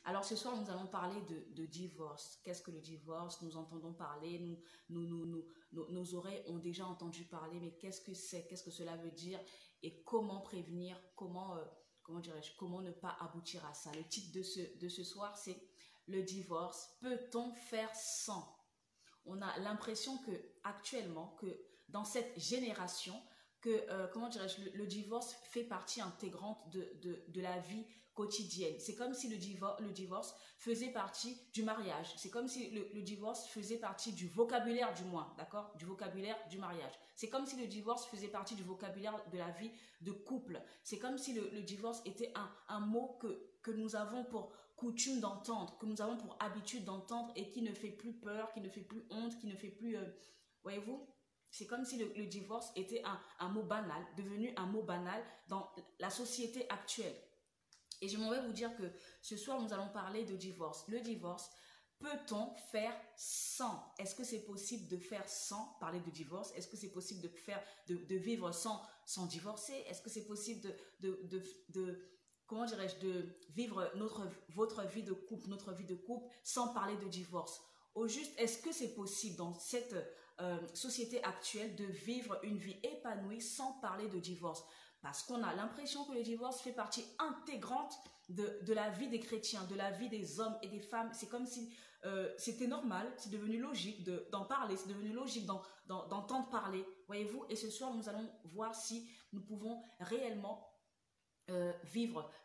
Alors ce soir, nous allons parler de divorce. Qu'est-ce que le divorce? Nous entendons parler, nos oreilles ont déjà entendu parler, mais qu'est-ce que c'est? Qu'est-ce que cela veut dire? Et comment prévenir? Comment dirais-je? Comment ne pas aboutir à ça? Le titre de ce soir, c'est le divorce. Peut-on faire sans? On a l'impression que actuellement, que dans cette génération, que comment dirais-je, le divorce fait partie intégrante de la vie quotidienne. C'est comme si le divorce faisait partie du mariage. C'est comme si le divorce faisait partie du vocabulaire du moins, d'accord? Du vocabulaire du mariage. C'est comme si le divorce faisait partie du vocabulaire de la vie de couple. C'est comme si le divorce était un mot que nous avons pour coutume d'entendre, que nous avons pour habitude d'entendre et qui ne fait plus peur, qui ne fait plus honte, qui ne fait plus... voyez-vous? C'est comme si le divorce était un mot banal, devenu un mot banal dans la société actuelle. Et je m'en vais vous dire que ce soir, nous allons parler de divorce. Le divorce, peut-on faire sans? Est-ce que c'est possible de faire sans parler de divorce? Est-ce que c'est possible de vivre sans divorcer? Est-ce que c'est possible comment dirais-je, de vivre votre vie de couple, notre vie de couple, sans parler de divorce? Au juste, est-ce que c'est possible dans cette société actuelle de vivre une vie épanouie sans parler de divorce? Parce qu'on a l'impression que le divorce fait partie intégrante de la vie des chrétiens, de la vie des hommes et des femmes. C'est comme si c'était normal, c'est devenu logique d'en parler, c'est devenu logique d'entendre parler, voyez-vous? Et ce soir, nous allons voir si nous pouvons réellement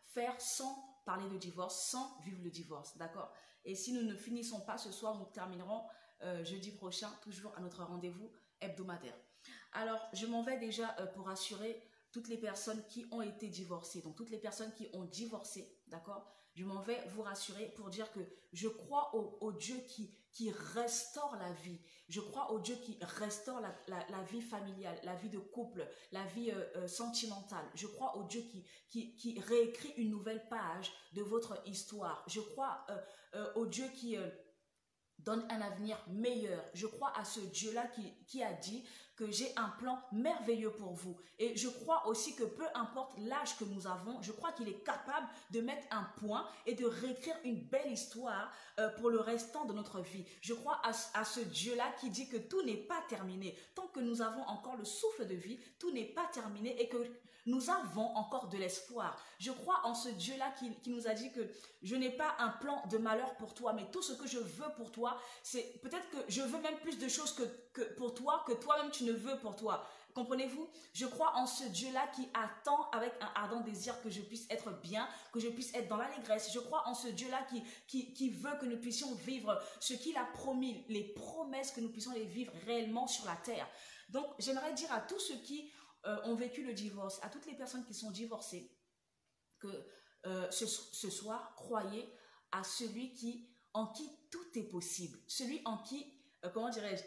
faire sans parler de divorce, sans vivre le divorce, d'accord? Et si nous ne finissons pas ce soir, nous terminerons jeudi prochain, toujours à notre rendez-vous hebdomadaire. Alors, je m'en vais déjà pour assurer toutes les personnes qui ont été divorcées, donc toutes les personnes qui ont divorcé, d'accord? Je m'en vais vous rassurer pour dire que je crois au Dieu qui restaure la vie. Je crois au Dieu qui restaure la vie familiale, la vie de couple, la vie sentimentale. Je crois au Dieu qui réécrit une nouvelle page de votre histoire. Je crois au Dieu qui donne un avenir meilleur. Je crois à ce Dieu-là qui a dit que j'ai un plan merveilleux pour vous. Et je crois aussi que peu importe l'âge que nous avons, je crois qu'il est capable de mettre un point et de réécrire une belle histoire pour le restant de notre vie. Je crois à ce Dieu-là qui dit que tout n'est pas terminé. Tant que nous avons encore le souffle de vie, tout n'est pas terminé et que nous avons encore de l'espoir. Je crois en ce Dieu-là qui nous a dit que je n'ai pas un plan de malheur pour toi, mais tout ce que je veux pour toi, c'est peut-être que je veux même plus de choses que pour toi, que toi-même tu ne veux pour toi. Comprenez-vous? Je crois en ce Dieu-là qui attend avec un ardent désir que je puisse être bien, que je puisse être dans l'allégresse. Je crois en ce Dieu-là qui veut que nous puissions vivre ce qu'il a promis, les promesses que nous puissions les vivre réellement sur la terre. Donc, j'aimerais dire à tous ceux qui ont vécu le divorce, à toutes les personnes qui sont divorcées, que ce soir, croyez à celui en qui tout est possible, celui en qui, comment dirais-je,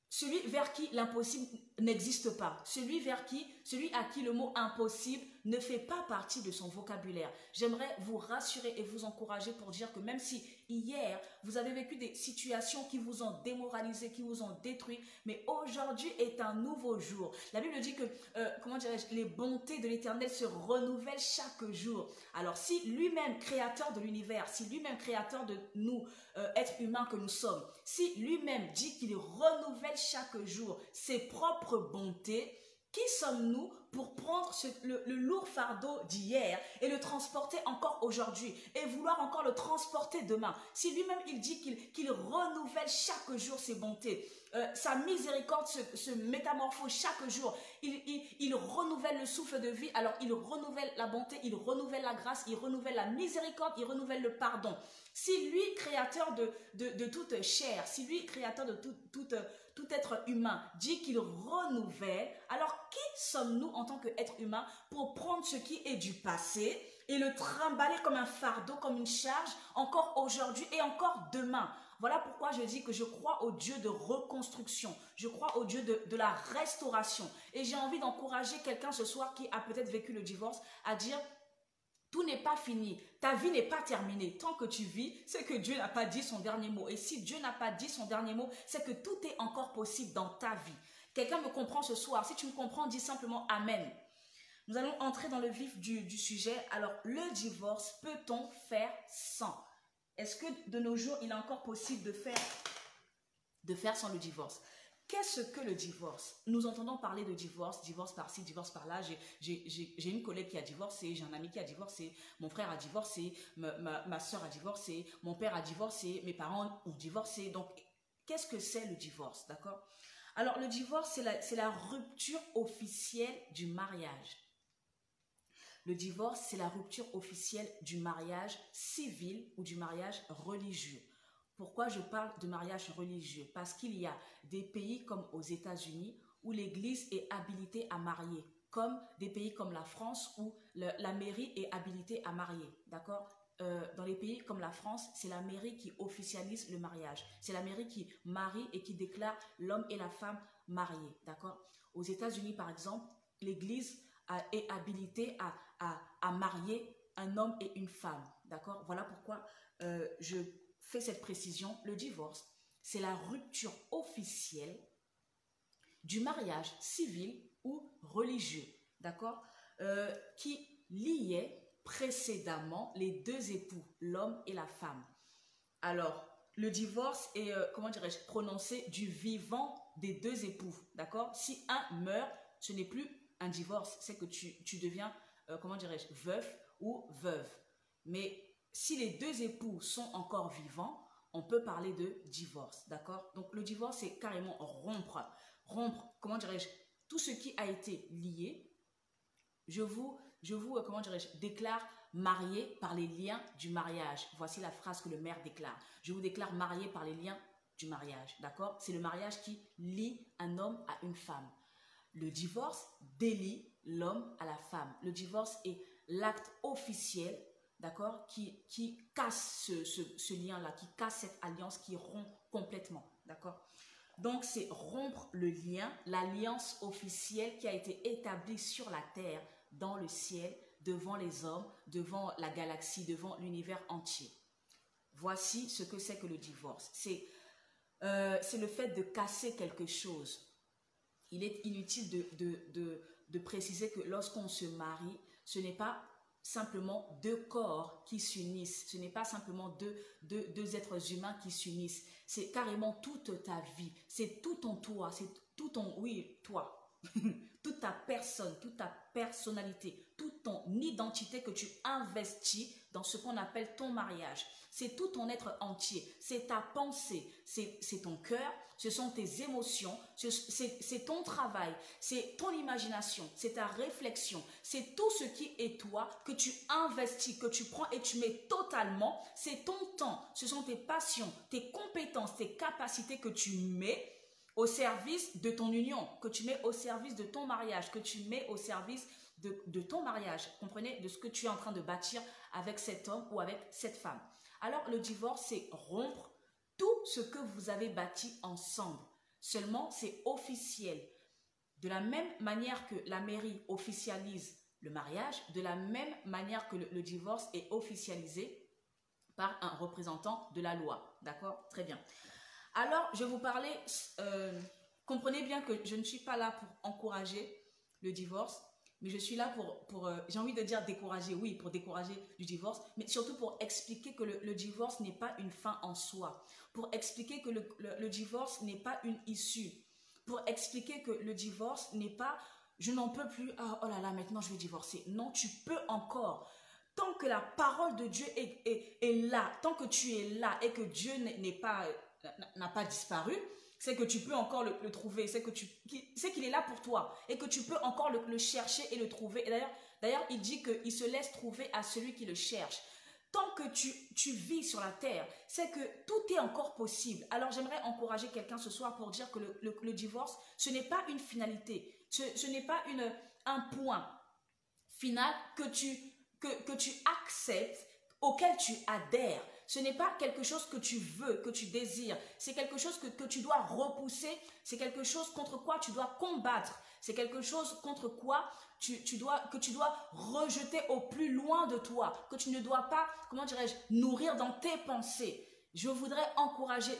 celui vers qui l'impossible n'existe pas, celui à qui le mot impossible ne fait pas partie de son vocabulaire. J'aimerais vous rassurer et vous encourager pour dire que même si hier, vous avez vécu des situations qui vous ont démoralisé, qui vous ont détruit, mais aujourd'hui est un nouveau jour. La Bible dit que, comment dirais-je, les bontés de l'Éternel se renouvellent chaque jour. Alors si lui-même, créateur de l'univers, si lui-même, créateur de nous, êtres humains que nous sommes, si lui-même dit qu'il renouvelle chaque jour ses propres bontés, qui sommes-nous pour prendre le lourd fardeau d'hier et le transporter encore aujourd'hui et vouloir encore le transporter demain? Si lui-même il dit qu'il renouvelle chaque jour ses bontés, sa miséricorde se métamorphose chaque jour, il renouvelle le souffle de vie, alors il renouvelle la bonté, il renouvelle la grâce, il renouvelle la miséricorde, il renouvelle le pardon. Si lui, créateur de toute chair, si lui, créateur de tout être humain, dit qu'il renouvelle, alors qui sommes-nous en tant qu'être humain pour prendre ce qui est du passé et le trimballer comme un fardeau, comme une charge, encore aujourd'hui et encore demain? Voilà pourquoi je dis que je crois au Dieu de reconstruction, je crois au Dieu de la restauration. Et j'ai envie d'encourager quelqu'un ce soir qui a peut-être vécu le divorce à dire: tout n'est pas fini, ta vie n'est pas terminée. Tant que tu vis, c'est que Dieu n'a pas dit son dernier mot. Et si Dieu n'a pas dit son dernier mot, c'est que tout est encore possible dans ta vie. Quelqu'un me comprend ce soir? Si tu me comprends, dis simplement Amen. Nous allons entrer dans le vif du sujet. Alors, le divorce, peut-on faire sans? Est-ce que de nos jours, il est encore possible de faire sans le divorce? Qu'est-ce que le divorce? Nous entendons parler de divorce, divorce par-ci, divorce par-là. J'ai une collègue qui a divorcé, j'ai un ami qui a divorcé, mon frère a divorcé, ma soeur a divorcé, mon père a divorcé, mes parents ont divorcé. Donc, qu'est-ce que c'est le divorce, d'accord? Alors, le divorce, c'est la rupture officielle du mariage. Le divorce, c'est la rupture officielle du mariage civil ou du mariage religieux. Pourquoi je parle de mariage religieux? Parce qu'il y a des pays comme aux États-Unis où l'Église est habilitée à marier, comme des pays comme la France où la mairie est habilitée à marier, d'accord? Dans les pays comme la France, c'est la mairie qui officialise le mariage. C'est la mairie qui marie et qui déclare l'homme et la femme mariés, d'accord? Aux États-Unis, par exemple, l'Église est habilitée à marier un homme et une femme, d'accord? Voilà pourquoi je fais cette précision. Le divorce, c'est la rupture officielle du mariage civil ou religieux, d'accord? Qui liait précédemment les deux époux, l'homme et la femme. Alors, le divorce est, comment dirais-je, prononcé du vivant des deux époux, d'accord? Si un meurt, ce n'est plus un divorce, c'est que tu deviens, comment dirais-je, veuf ou veuve. Mais si les deux époux sont encore vivants, on peut parler de divorce, d'accord? Donc, le divorce, c'est carrément rompre, comment dirais-je, tout ce qui a été lié. Je vous comment dirais-je, déclare marié par les liens du mariage. Voici la phrase que le maire déclare. Je vous déclare marié par les liens du mariage, d'accord? C'est le mariage qui lie un homme à une femme. Le divorce délie l'homme à la femme. Le divorce est l'acte officiel, d'accord, qui casse ce lien-là, qui casse cette alliance, qui rompt complètement, d'accord? Donc, c'est rompre le lien, l'alliance officielle qui a été établie sur la terre, dans le ciel, devant les hommes, devant la galaxie, devant l'univers entier. Voici ce que c'est que le divorce. C'est le fait de casser quelque chose. Il est inutile de préciser que lorsqu'on se marie, ce n'est pas simplement deux corps qui s'unissent. Ce n'est pas simplement deux êtres humains qui s'unissent. C'est carrément toute ta vie. C'est tout ton toi. C'est tout ton, oui, toi. Toute ta personne, toute ta personnalité, toute ton identité que tu investis dans ce qu'on appelle ton mariage. C'est tout ton être entier. C'est ta pensée, c'est ton cœur, ce sont tes émotions, c'est ton travail, c'est ton imagination, c'est ta réflexion, c'est tout ce qui est toi que tu investis, que tu prends et tu mets totalement. C'est ton temps, ce sont tes passions, tes compétences, tes capacités que tu mets au service de ton union, que tu mets au service de ton mariage, que tu mets au service de ton mariage. Comprenez, de ce que tu es en train de bâtir avec cet homme ou avec cette femme. Alors, le divorce, c'est rompre tout ce que vous avez bâti ensemble. Seulement, c'est officiel. De la même manière que la mairie officialise le mariage, de la même manière que le divorce est officialisé par un représentant de la loi. D'accord? Très bien. Alors, je vais vous parler, comprenez bien que je ne suis pas là pour encourager le divorce, mais je suis là pour j'ai envie de dire décourager, oui, pour décourager du divorce, mais surtout pour expliquer que le divorce n'est pas une fin en soi, pour expliquer que le divorce n'est pas une issue, pour expliquer que le divorce n'est pas « je n'en peux plus, oh là là, maintenant je vais divorcer ». Non, tu peux encore. Tant que la parole de Dieu est là, tant que tu es là et que Dieu n'a pas disparu, c'est que tu peux encore le trouver, c'est qu'il est là pour toi et que tu peux encore le chercher et le trouver. Et d'ailleurs, il dit qu'il se laisse trouver à celui qui le cherche. Tant que tu vis sur la terre, c'est que tout est encore possible. Alors, j'aimerais encourager quelqu'un ce soir pour dire que le divorce, ce n'est pas une finalité, ce n'est pas un point final que tu acceptes, auquel tu adhères. Ce n'est pas quelque chose que tu veux, que tu désires. C'est quelque chose que tu dois repousser. C'est quelque chose contre quoi tu dois combattre. C'est quelque chose contre quoi que tu dois rejeter au plus loin de toi. Que tu ne dois pas, comment dirais-je, nourrir dans tes pensées. Je voudrais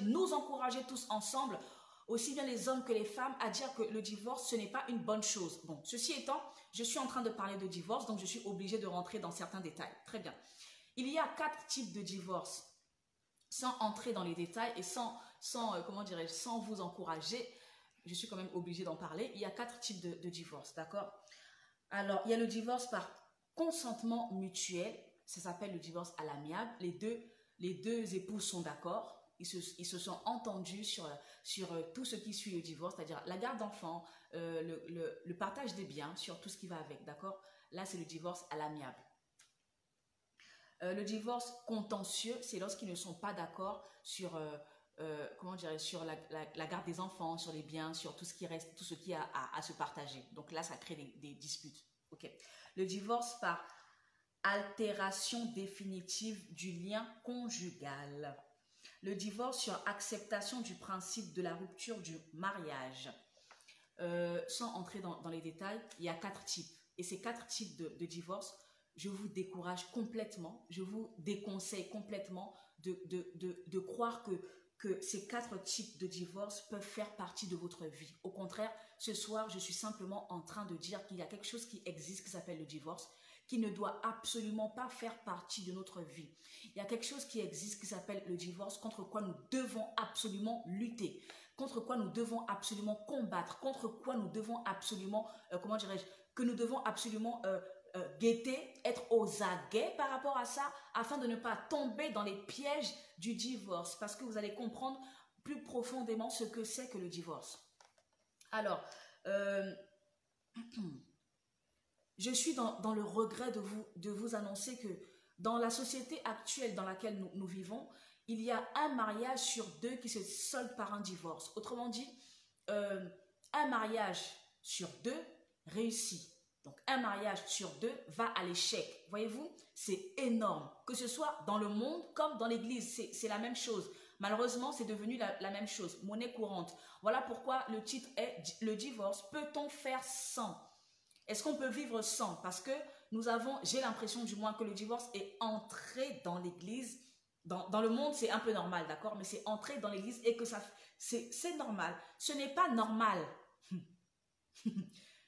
nous encourager tous ensemble. aussi bien les hommes que les femmes, à dire que le divorce, ce n'est pas une bonne chose. Bon, ceci étant, je suis en train de parler de divorce, donc je suis obligée de rentrer dans certains détails. Très bien. Il y a 4 types de divorce. Sans entrer dans les détails et comment dirais-je, sans vous encourager, je suis quand même obligée d'en parler. Il y a 4 types de divorce, d'accord? Alors, il y a le divorce par consentement mutuel, ça s'appelle le divorce à l'amiable. Les deux époux sont d'accord, ils se sont entendus sur tout ce qui suit le divorce, c'est-à-dire la garde d'enfants, le partage des biens, sur tout ce qui va avec, d'accord? Là, c'est le divorce à l'amiable. Le divorce contentieux, c'est lorsqu'ils ne sont pas d'accord sur, comment dirais, sur la garde des enfants, sur les biens, sur tout ce qui reste, tout ce qui a à se partager. Donc là, ça crée des disputes. Okay. Le divorce par altération définitive du lien conjugal. Le divorce sur acceptation du principe de la rupture du mariage. Sans entrer dans les détails, il y a 4 types. Et ces 4 types de divorce, je vous décourage complètement, je vous déconseille complètement de croire que ces 4 types de divorce peuvent faire partie de votre vie. Au contraire, ce soir, je suis simplement en train de dire qu'il y a quelque chose qui existe qui s'appelle le divorce, qui ne doit absolument pas faire partie de notre vie. Il y a quelque chose qui existe qui s'appelle le divorce, contre quoi nous devons absolument lutter, contre quoi nous devons absolument combattre, contre quoi nous devons absolument, comment dirais-je, que nous devons absolument guetter, être aux aguets par rapport à ça, afin de ne pas tomber dans les pièges du divorce, parce que vous allez comprendre plus profondément ce que c'est que le divorce. Alors, je suis dans le regret de vous annoncer que dans la société actuelle dans laquelle nous vivons, il y a un mariage sur 2 qui se solde par un divorce. Autrement dit, un mariage sur 2 réussit. Donc, un mariage sur 2 va à l'échec. Voyez-vous, c'est énorme. Que ce soit dans le monde comme dans l'église, c'est la même chose. Malheureusement, c'est devenu la même chose, monnaie courante. Voilà pourquoi le titre est « Le divorce, peut-on faire sans ?» Est-ce qu'on peut vivre sans? Parce que j'ai l'impression du moins que le divorce est entré dans l'église. Dans le monde, c'est un peu normal, d'accord? Mais c'est entré dans l'église et que c'est normal. Ce n'est pas normal.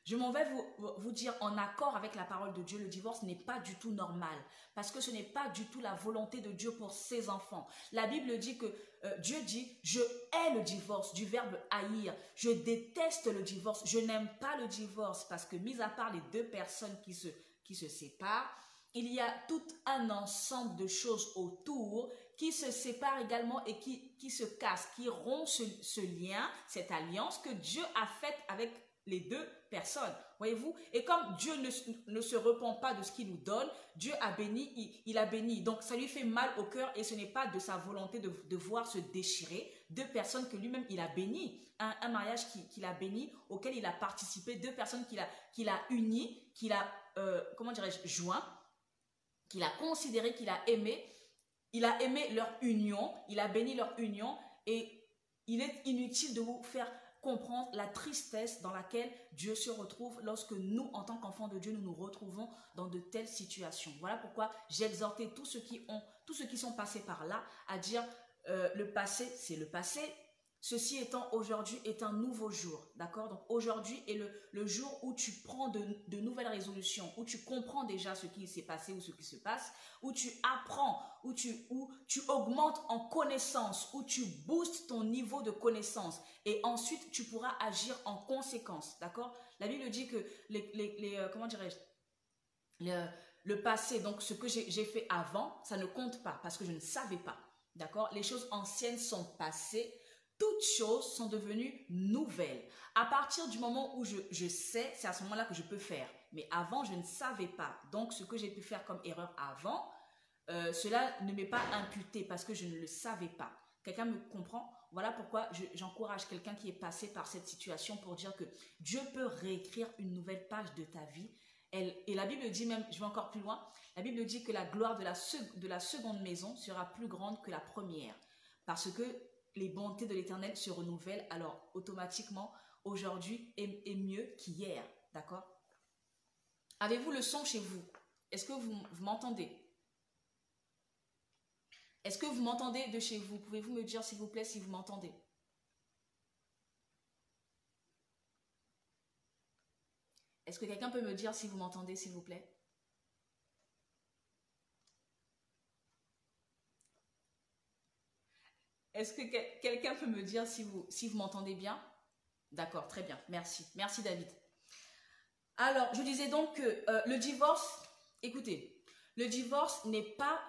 Je m'en vais vous dire en accord avec la parole de Dieu, le divorce n'est pas du tout normal parce que ce n'est pas du tout la volonté de Dieu pour ses enfants. La Bible dit que Dieu dit, je hais le divorce, du verbe haïr. Je déteste le divorce, je n'aime pas le divorce parce que mis à part les 2 personnes qui se séparent, il y a tout un ensemble de choses autour qui se séparent également et qui se cassent, qui rompent ce lien, cette alliance que Dieu a faite avec les 2 personnes, voyez-vous. Et comme Dieu ne se repent pas de ce qu'il nous donne, Dieu a béni, il a béni. Donc ça lui fait mal au cœur et ce n'est pas de sa volonté de voir se déchirer 2 personnes que lui-même il a béni. Un mariage qu'il a béni, auquel il a participé, 2 personnes qu'il a unies, qu'il a, comment dirais-je, joint, qu'il a considéré, qu'il a aimé. Il a aimé leur union, il a béni leur union et il est inutile de vous faire comprendre la tristesse dans laquelle Dieu se retrouve lorsque nous, en tant qu'enfants de Dieu, nous nous retrouvons dans de telles situations. Voilà pourquoi j'ai exhorté tous ceux qui sont passés par là à dire le passé, c'est le passé. Ceci étant, aujourd'hui est un nouveau jour, d'accord? Donc aujourd'hui est le jour où tu prends de nouvelles résolutions, où tu comprends déjà ce qui s'est passé ou ce qui se passe, où tu apprends, où tu augmentes en connaissance, où tu boostes ton niveau de connaissance et ensuite tu pourras agir en conséquence, d'accord? La Bible dit que comment dirais-je, le passé, donc ce que j'ai fait avant, ça ne compte pas parce que je ne savais pas, d'accord? Les choses anciennes sont passées. Toutes choses sont devenues nouvelles. À partir du moment où je sais, c'est à ce moment-là que je peux faire. Mais avant, je ne savais pas. Donc, ce que j'ai pu faire comme erreur avant, cela ne m'est pas imputé parce que je ne le savais pas. Quelqu'un me comprend? Voilà pourquoi j'encourage quelqu'un qui est passé par cette situation pour dire que Dieu peut réécrire une nouvelle page de ta vie. Et la Bible dit même, je vais encore plus loin, la Bible dit que la gloire de la seconde maison sera plus grande que la première. Parce que les bontés de l'Éternel se renouvellent, alors automatiquement, aujourd'hui est mieux qu'hier, d'accord? Avez-vous le son chez vous? Est-ce que vous m'entendez? Est-ce que vous m'entendez de chez vous? Pouvez-vous me dire, s'il vous plaît, si vous m'entendez? Est-ce que quelqu'un peut me dire si vous m'entendez, s'il vous plaît? Est-ce que quelqu'un peut me dire si vous m'entendez bien? D'accord, très bien. Merci. Merci, David. Alors, je disais donc que le divorce, écoutez, le divorce n'est pas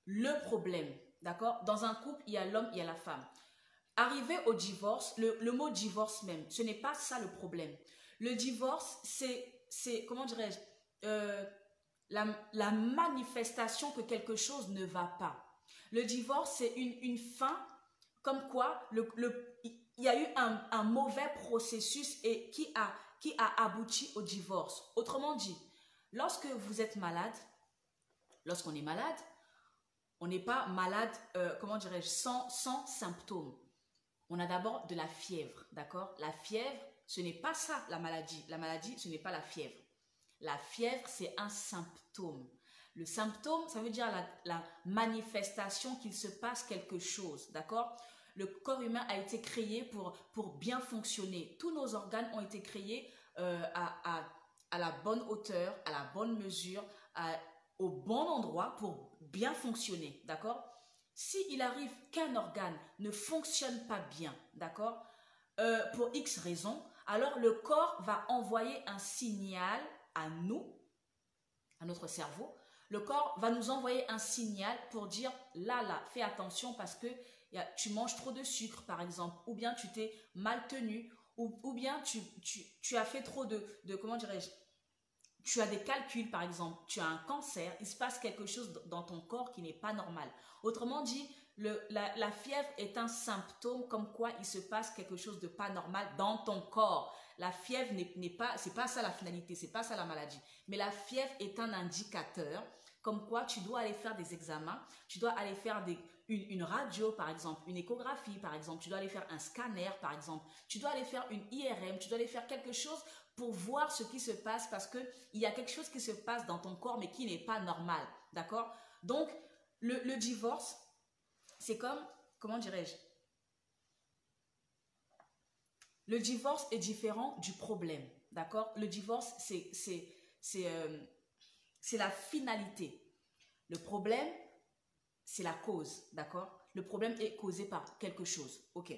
le problème, d'accord? Dans un couple, il y a l'homme, il y a la femme. Arrivé au divorce, le mot divorce même, ce n'est pas ça le problème. Le divorce, c'est comment dirais-je, la manifestation que quelque chose ne va pas. Le divorce, c'est une fin comme quoi il y a eu un mauvais processus et qui a abouti au divorce. Autrement dit, lorsque vous êtes malade, lorsqu'on est malade, on n'est pas malade, comment dirais-je, sans symptômes. On a d'abord de la fièvre, d'accord? La fièvre, ce n'est pas ça la maladie. La maladie, ce n'est pas la fièvre. La fièvre, c'est un symptôme. Le symptôme, ça veut dire la manifestation qu'il se passe quelque chose, d'accord? Le corps humain a été créé pour bien fonctionner. Tous nos organes ont été créés à la bonne hauteur, à la bonne mesure, au bon endroit pour bien fonctionner, d'accord? S'il arrive qu'un organe ne fonctionne pas bien, d'accord, pour X raisons, alors le corps va envoyer un signal à nous, à notre cerveau. Le corps va nous envoyer un signal pour dire là, fais attention parce que tu manges trop de sucre, par exemple, ou bien tu t'es mal tenu, ou bien tu as fait trop de comment dirais-je, tu as des calculs, par exemple, tu as un cancer, il se passe quelque chose dans ton corps qui n'est pas normal. Autrement dit, la fièvre est un symptôme comme quoi il se passe quelque chose de pas normal dans ton corps. La fièvre n'est pas, c'est pas ça la finalité, c'est pas ça la maladie. Mais la fièvre est un indicateur comme quoi tu dois aller faire des examens, tu dois aller faire une radio par exemple, une échographie par exemple, tu dois aller faire un scanner par exemple, tu dois aller faire une IRM, tu dois aller faire quelque chose pour voir ce qui se passe parce qu'il y a quelque chose qui se passe dans ton corps mais qui n'est pas normal, d'accord? Donc, le divorce, c'est comme, comment dirais-je? Le divorce est différent du problème, d'accord? Le divorce, c'est la finalité. Le problème, c'est la cause, d'accord? Le problème est causé par quelque chose, ok?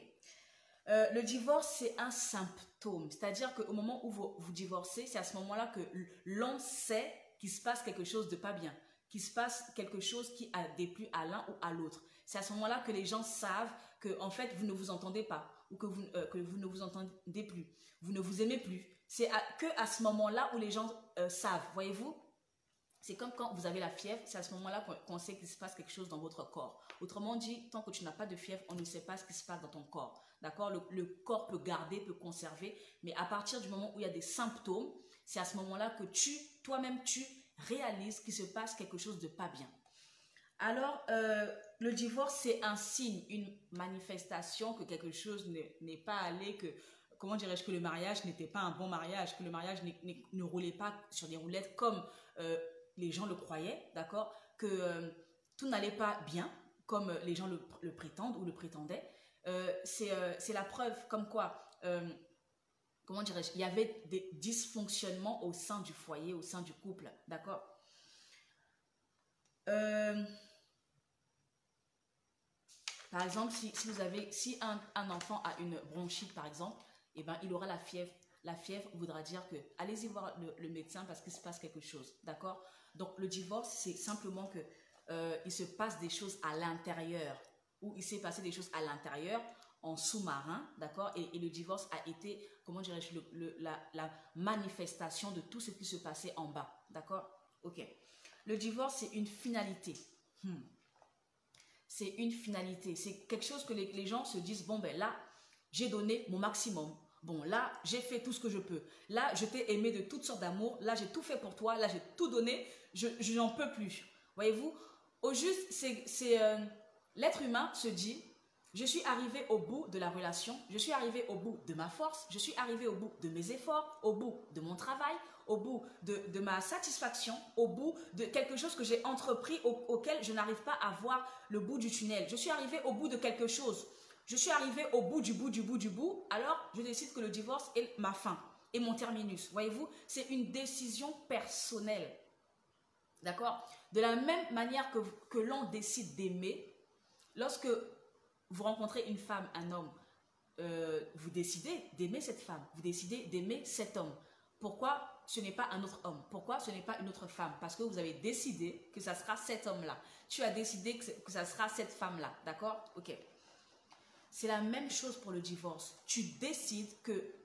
Le divorce, c'est un symptôme. C'est-à-dire qu'au moment où vous divorcez, c'est à ce moment-là que l'on sait qu'il se passe quelque chose de pas bien, qu'il se passe quelque chose qui a déplu à l'un ou à l'autre. C'est à ce moment-là que les gens savent que, en fait, vous ne vous entendez pas ou que vous ne vous entendez plus, vous ne vous aimez plus. C'est que à ce moment-là où les gens savent, voyez-vous? C'est comme quand vous avez la fièvre, c'est à ce moment-là qu'on sait qu'il se passe quelque chose dans votre corps. Autrement dit, tant que tu n'as pas de fièvre, on ne sait pas ce qui se passe dans ton corps. D'accord? Le corps peut garder, peut conserver, mais à partir du moment où il y a des symptômes, c'est à ce moment-là que toi-même, tu réalises qu'il se passe quelque chose de pas bien. Alors, le divorce, c'est un signe, une manifestation que quelque chose n'est pas allé, que, comment dirais-je, que le mariage n'était pas un bon mariage, que le mariage ne roulait pas sur des roulettes comme les gens le croyaient, d'accord, que tout n'allait pas bien, comme les gens le prétendent ou le prétendaient. C'est la preuve comme quoi, comment dirais-je, il y avait des dysfonctionnements au sein du foyer, au sein du couple, d'accord. Par exemple, si un enfant a une bronchite, par exemple, eh ben, il aura la fièvre. La fièvre voudra dire que allez-y voir le médecin parce qu'il se passe quelque chose, d'accord? Donc, le divorce, c'est simplement que il se passe des choses à l'intérieur, ou il s'est passé des choses à l'intérieur, en sous-marin, d'accord? Et le divorce a été, comment dirais-je, la manifestation de tout ce qui se passait en bas, d'accord? Ok. Le divorce, c'est une finalité. C'est une finalité. C'est quelque chose que les gens se disent, bon ben là, j'ai donné mon maximum. Bon, là, j'ai fait tout ce que je peux. Là, je t'ai aimé de toutes sortes d'amour. Là, j'ai tout fait pour toi. Là, j'ai tout donné. Je n'en peux plus. Voyez-vous, au juste, l'être humain se dit, je suis arrivé au bout de la relation. Je suis arrivé au bout de ma force. Je suis arrivé au bout de mes efforts, au bout de mon travail, au bout de ma satisfaction, au bout de quelque chose que j'ai entrepris auquel je n'arrive pas à voir le bout du tunnel. Je suis arrivé au bout de quelque chose. Je suis arrivé au bout du bout du bout du bout. Alors, je décide que le divorce est ma fin. et mon terminus. Voyez-vous, c'est une décision personnelle. D'accord? De la même manière que l'on décide d'aimer, lorsque vous rencontrez une femme, un homme, vous décidez d'aimer cette femme, vous décidez d'aimer cet homme. Pourquoi ce n'est pas un autre homme? Pourquoi ce n'est pas une autre femme? Parce que vous avez décidé que ça sera cet homme-là. Tu as décidé que ça sera cette femme-là. D'accord? Ok. C'est la même chose pour le divorce. Tu décides que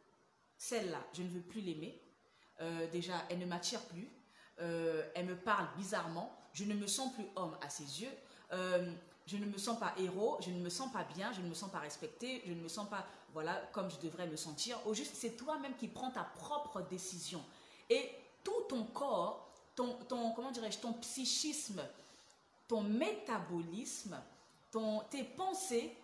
celle-là, je ne veux plus l'aimer. Déjà, elle ne m'attire plus. Elle me parle bizarrement. Je ne me sens plus homme à ses yeux. Je ne me sens pas héros. Je ne me sens pas bien. Je ne me sens pas respecté. Je ne me sens pas, voilà, comme je devrais me sentir. Au juste, c'est toi-même qui prends ta propre décision. Et tout ton corps, comment dirais-je, ton psychisme, ton métabolisme, tes pensées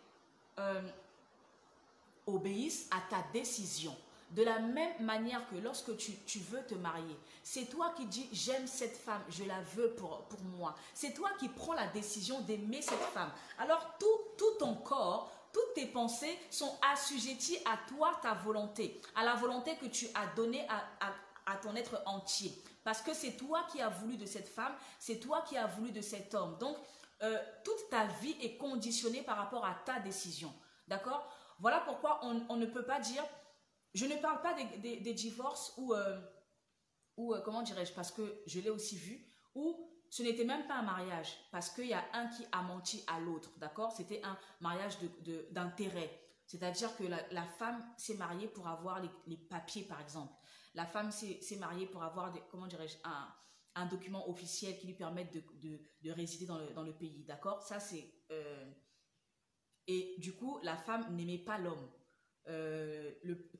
obéissent à ta décision. De la même manière que lorsque tu veux te marier, c'est toi qui dis j'aime cette femme, je la veux pour moi. C'est toi qui prends la décision d'aimer cette femme. Alors tout ton corps, toutes tes pensées sont assujetties à toi, ta volonté, à la volonté que tu as donnée à ton être entier. Parce que c'est toi qui as voulu de cette femme, c'est toi qui as voulu de cet homme. Donc, toute ta vie est conditionnée par rapport à ta décision. D'accord? Voilà pourquoi on ne peut pas dire... Je ne parle pas des divorces où comment dirais-je, parce que je l'ai aussi vu, où ce n'était même pas un mariage, parce qu'il y a un qui a menti à l'autre, d'accord? C'était un mariage d'intérêt. C'est-à-dire que la femme s'est mariée pour avoir les papiers, par exemple. La femme s'est mariée pour avoir, comment dirais-je, un document officiel qui lui permette de résider dans le pays, d'accord? Ça, c'est... Et du coup, la femme n'aimait pas l'homme.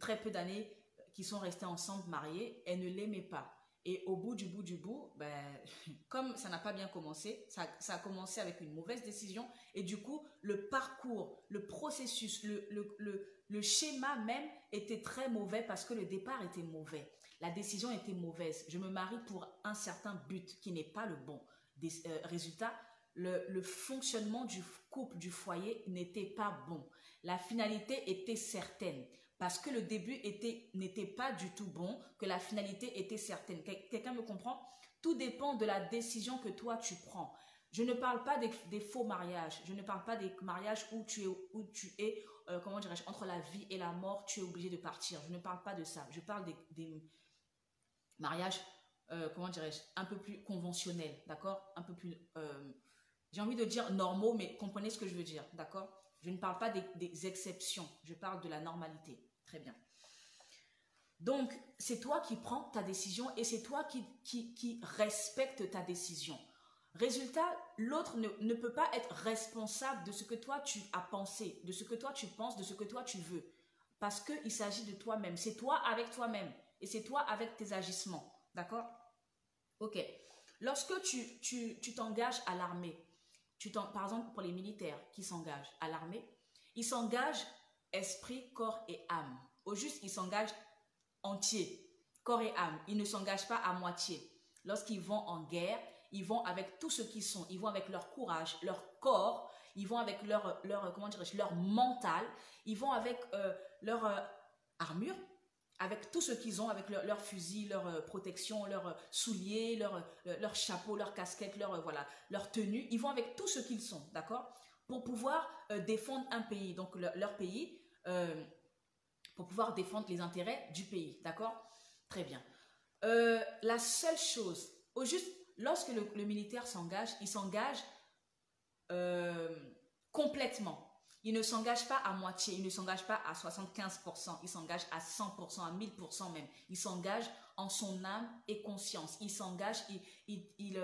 Très peu d'années qui sont restées ensemble, mariées, elle ne l'aimait pas. Et au bout du bout, ben, comme ça n'a pas bien commencé, ça a commencé avec une mauvaise décision. Et du coup, le parcours, le processus, le schéma même était très mauvais parce que le départ était mauvais. La décision était mauvaise. Je me marie pour un certain but qui n'est pas le bon. Résultat, le fonctionnement du couple, du foyer n'était pas bon. La finalité était certaine. Parce que le début n'était pas du tout bon, que la finalité était certaine. Quelqu'un me comprend? Tout dépend de la décision que toi tu prends. Je ne parle pas des faux mariages. Je ne parle pas des mariages où tu es comment dirais-je, entre la vie et la mort, tu es obligé de partir. Je ne parle pas de ça. Je parle des mariages, comment dirais-je, un peu plus conventionnels, d'accord? Un peu plus, j'ai envie de dire normaux, mais comprenez ce que je veux dire, d'accord? Je ne parle pas des exceptions, je parle de la normalité. Très bien. Donc, c'est toi qui prends ta décision et c'est toi qui respecte ta décision. Résultat, l'autre ne peut pas être responsable de ce que toi tu as pensé, de ce que toi tu penses, de ce que toi tu veux. Parce qu'il s'agit de toi-même. C'est toi avec toi-même et c'est toi avec tes agissements. D'accord? Ok. Lorsque tu t'engages à l'armée, par exemple pour les militaires qui s'engagent à l'armée, ils s'engagent esprit, corps et âme. Au juste, ils s'engagent entier, corps et âme. Ils ne s'engagent pas à moitié. Lorsqu'ils vont en guerre, ils vont avec tout ce qu'ils sont. Ils vont avec leur courage, leur corps, ils vont avec comment dirais-je, leur mental, ils vont avec leur armure, avec tout ce qu'ils ont, avec leur fusil, leur protection, leurs souliers, leur chapeau, leur casquette, voilà, leur tenue. Ils vont avec tout ce qu'ils sont, d'accord? Pour pouvoir défendre un pays, donc leur pays, pour pouvoir défendre les intérêts du pays, d'accord? Très bien. La seule chose, au juste, lorsque le militaire s'engage, il s'engage complètement. Il ne s'engage pas à moitié, il ne s'engage pas à 75%, il s'engage à 100%, à 1000% même. Il s'engage en son âme et conscience. Il s'engage,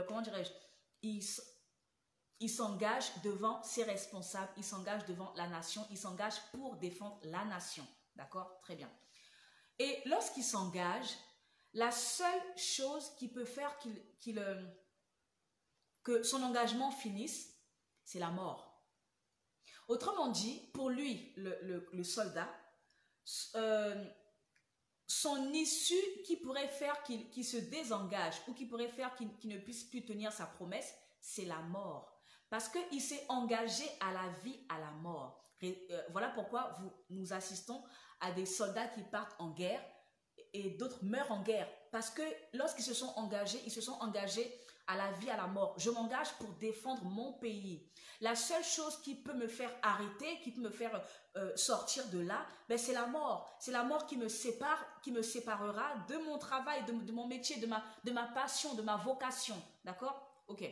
comment dirais-je, il s'engage devant ses responsables, il s'engage devant la nation, il s'engage pour défendre la nation. D'accord? Très bien. Et lorsqu'il s'engage, la seule chose qui peut faire que son engagement finisse, c'est la mort. Autrement dit, pour lui, le soldat, son issue qui pourrait faire qu'il se désengage ou qui pourrait faire qu'il ne puisse plus tenir sa promesse, c'est la mort. Parce qu'il s'est engagé à la vie, à la mort. Voilà pourquoi nous assistons à des soldats qui partent en guerre et d'autres meurent en guerre. Parce que lorsqu'ils se sont engagés, ils se sont engagés à la vie, à la mort. Je m'engage pour défendre mon pays. La seule chose qui peut me faire arrêter, qui peut me faire sortir de là, ben c'est la mort. C'est la mort qui me sépare, qui me séparera de mon travail, de mon métier, de ma passion, de ma vocation. D'accord? Ok.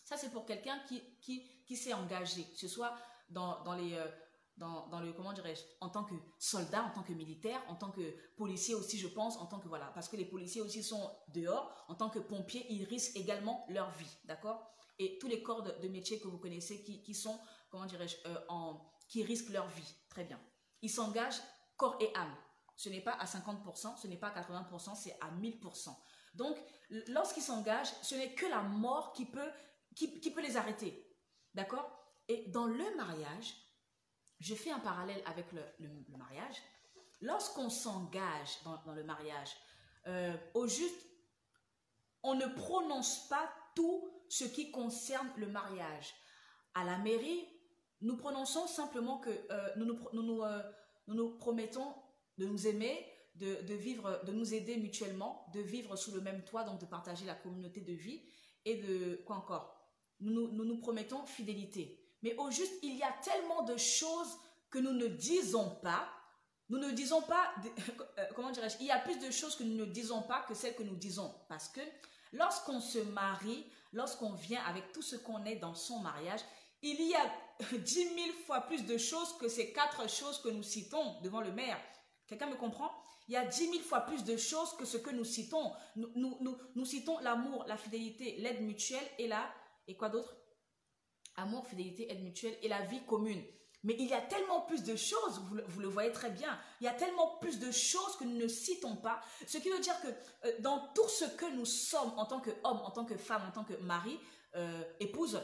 Ça, c'est pour quelqu'un qui s'est engagé, que ce soit dans le, comment dirais-je, en tant que soldat, en tant que militaire, en tant que policier aussi, je pense, en tant que, voilà, parce que les policiers aussi sont dehors, en tant que pompiers, ils risquent également leur vie, d'accord? Et tous les corps de métier que vous connaissez qui sont, comment dirais-je, qui risquent leur vie, très bien. Ils s'engagent corps et âme. Ce n'est pas à 50%, ce n'est pas à 80%, c'est à 1000%. Donc, lorsqu'ils s'engagent, ce n'est que la mort qui peut les arrêter, d'accord? Et dans le mariage, je fais un parallèle avec le mariage. Lorsqu'on s'engage dans le mariage, au juste, on ne prononce pas tout ce qui concerne le mariage. À la mairie, nous prononçons simplement que nous nous promettons de nous aimer, de vivre, de nous aider mutuellement, de vivre sous le même toit, donc de partager la communauté de vie et de, quoi encore? Nous promettons fidélité. Mais au juste, il y a tellement de choses que nous ne disons pas. Nous ne disons pas, comment dirais-je, il y a plus de choses que nous ne disons pas que celles que nous disons. Parce que lorsqu'on se marie, lorsqu'on vient avec tout ce qu'on est dans son mariage, il y a 10 000 fois plus de choses que ces 4 choses que nous citons devant le maire. Quelqu'un me comprend? Il y a 10 000 fois plus de choses que ce que nous citons. Nous citons l'amour, la fidélité, l'aide mutuelle et quoi d'autre? Amour, fidélité, aide mutuelle et la vie commune. Mais il y a tellement plus de choses, vous le voyez très bien, il y a tellement plus de choses que nous ne citons pas, ce qui veut dire que dans tout ce que nous sommes en tant qu'homme, en tant que femme, en tant que mari, épouse,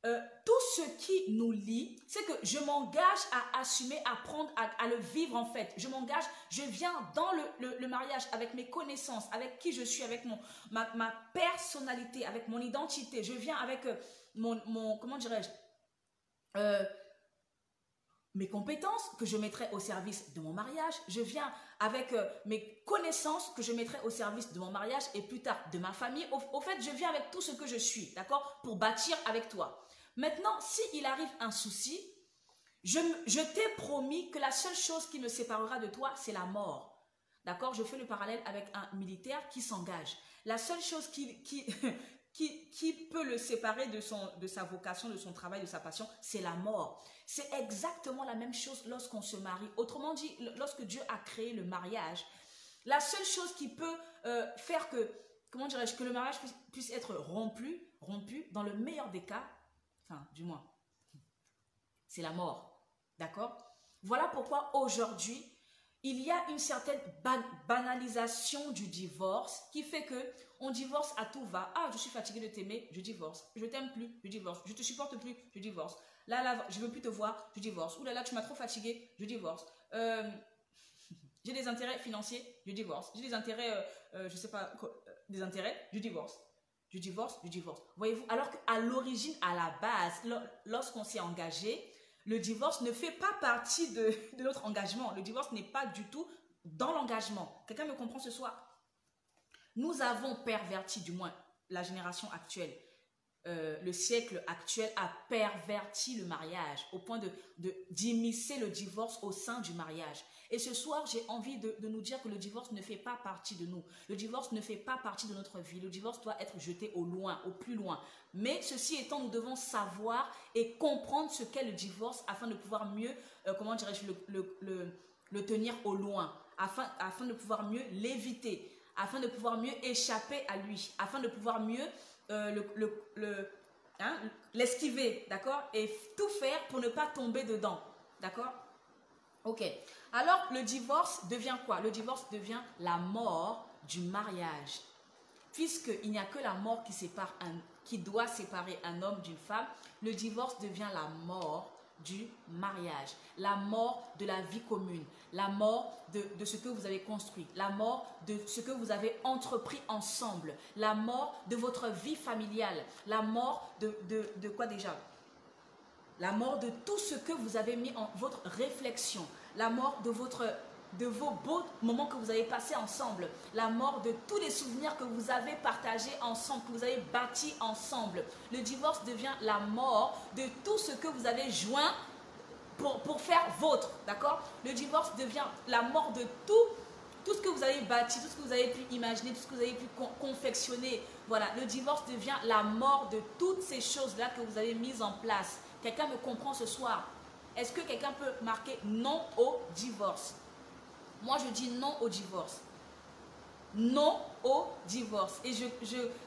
tout ce qui nous lie, c'est que je m'engage à assumer, à prendre, à le vivre en fait. Je m'engage, je viens dans le mariage avec mes connaissances, avec qui je suis, avec ma personnalité, avec mon identité. Je viens avec comment dirais-je, mes compétences que je mettrai au service de mon mariage. Je viens avec mes connaissances que je mettrai au service de mon mariage et plus tard de ma famille. Au fait, je viens avec tout ce que je suis, d'accord, pour bâtir avec toi. Maintenant, s'il arrive un souci, je t'ai promis que la seule chose qui me séparera de toi, c'est la mort. D'accord? Je fais le parallèle avec un militaire qui s'engage. La seule chose qui peut le séparer de sa vocation, de son travail, de sa passion, c'est la mort. C'est exactement la même chose lorsqu'on se marie. Autrement dit, lorsque Dieu a créé le mariage, la seule chose qui peut faire que, comment dirais-je, que le mariage puisse être rompu, dans le meilleur des cas, enfin, du moins, c'est la mort. D'accord? Voilà pourquoi aujourd'hui, il y a une certaine banalisation du divorce qui fait que on divorce à tout va. Ah, je suis fatiguée de t'aimer, je divorce. Je t'aime plus, je divorce. Je te supporte plus, je divorce. Là, je veux plus te voir, je divorce. Ouh là, tu m'as trop fatiguée, je divorce. J'ai des intérêts financiers, je divorce. J'ai des intérêts, je sais pas, des intérêts, je divorce. Je divorce, je divorce. Voyez-vous, alors qu'à l'origine, à la base, lorsqu'on s'est engagé, le divorce ne fait pas partie de notre engagement. Le divorce n'est pas du tout dans l'engagement. Quelqu'un me comprend ce soir? Nous avons perverti, du moins la génération actuelle, le siècle actuel a perverti le mariage au point d'immiscer le divorce au sein du mariage. Et ce soir, j'ai envie de nous dire que le divorce ne fait pas partie de nous. Le divorce ne fait pas partie de notre vie. Le divorce doit être jeté au loin, au plus loin. Mais ceci étant, nous devons savoir et comprendre ce qu'est le divorce afin de pouvoir mieux, comment dirais-je, le tenir au loin, afin de pouvoir mieux l'éviter, afin de pouvoir mieux échapper à lui, afin de pouvoir mieux l'esquiver, d'accord? Et tout faire pour ne pas tomber dedans, d'accord? Ok. Alors, le divorce devient quoi? Le divorce devient la mort du mariage. Puisqu'il n'y a que la mort qui doit séparer un homme d'une femme, le divorce devient la mort du mariage, la mort de la vie commune, la mort de ce que vous avez construit, la mort de ce que vous avez entrepris ensemble, la mort de votre vie familiale, la mort de quoi déjà? La mort de tout ce que vous avez mis en votre réflexion, la mort de votre de vos beaux moments que vous avez passés ensemble, la mort de tous les souvenirs que vous avez partagés ensemble, que vous avez bâtis ensemble. Le divorce devient la mort de tout ce que vous avez joint pour faire vôtre, d'accord? Le divorce devient la mort de tout ce que vous avez bâti, tout ce que vous avez pu imaginer, tout ce que vous avez pu confectionner. Voilà, le divorce devient la mort de toutes ces choses-là que vous avez mises en place. Quelqu'un me comprend ce soir? Est-ce que quelqu'un peut marquer non au divorce? Moi, je dis non au divorce. Non au divorce. Et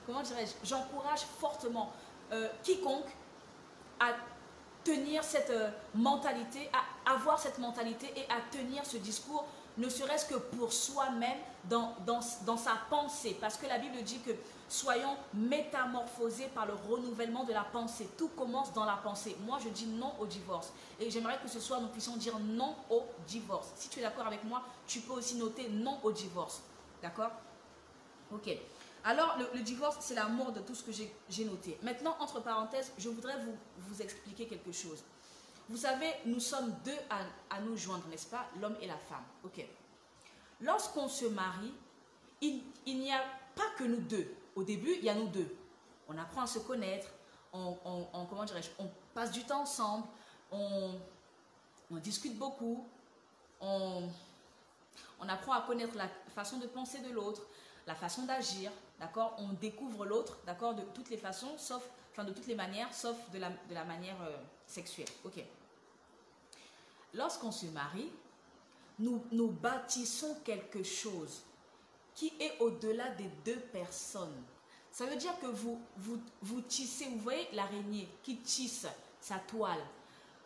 comment dirais-je, j'encourage fortement quiconque à tenir cette mentalité, à avoir cette mentalité et à tenir ce discours, ne serait-ce que pour soi-même dans sa pensée. Parce que la Bible dit que soyons métamorphosés par le renouvellement de la pensée. Tout commence dans la pensée. Moi, je dis non au divorce. Et j'aimerais que ce soir, nous puissions dire non au divorce. Si tu es d'accord avec moi, tu peux aussi noter non au divorce. D'accord? Ok. Alors, le divorce, c'est la mort de tout ce que j'ai noté. Maintenant, entre parenthèses, je voudrais vous expliquer quelque chose. Vous savez, nous sommes deux à nous joindre, n'est-ce pas? L'homme et la femme. Ok. Lorsqu'on se marie, il n'y a pas que nous deux. Au début, il y a nous deux. On apprend à se connaître, comment dirais-je, on passe du temps ensemble, on discute beaucoup, on apprend à connaître la façon de penser de l'autre, la façon d'agir, d'accord? On découvre l'autre, d'accord, de toutes les façons, de toutes les manières, sauf de la manière sexuelle. Ok. Lorsqu'on se marie, nous bâtissons quelque chose qui est au-delà des deux personnes. Ça veut dire que vous tissez, vous voyez l'araignée qui tisse sa toile.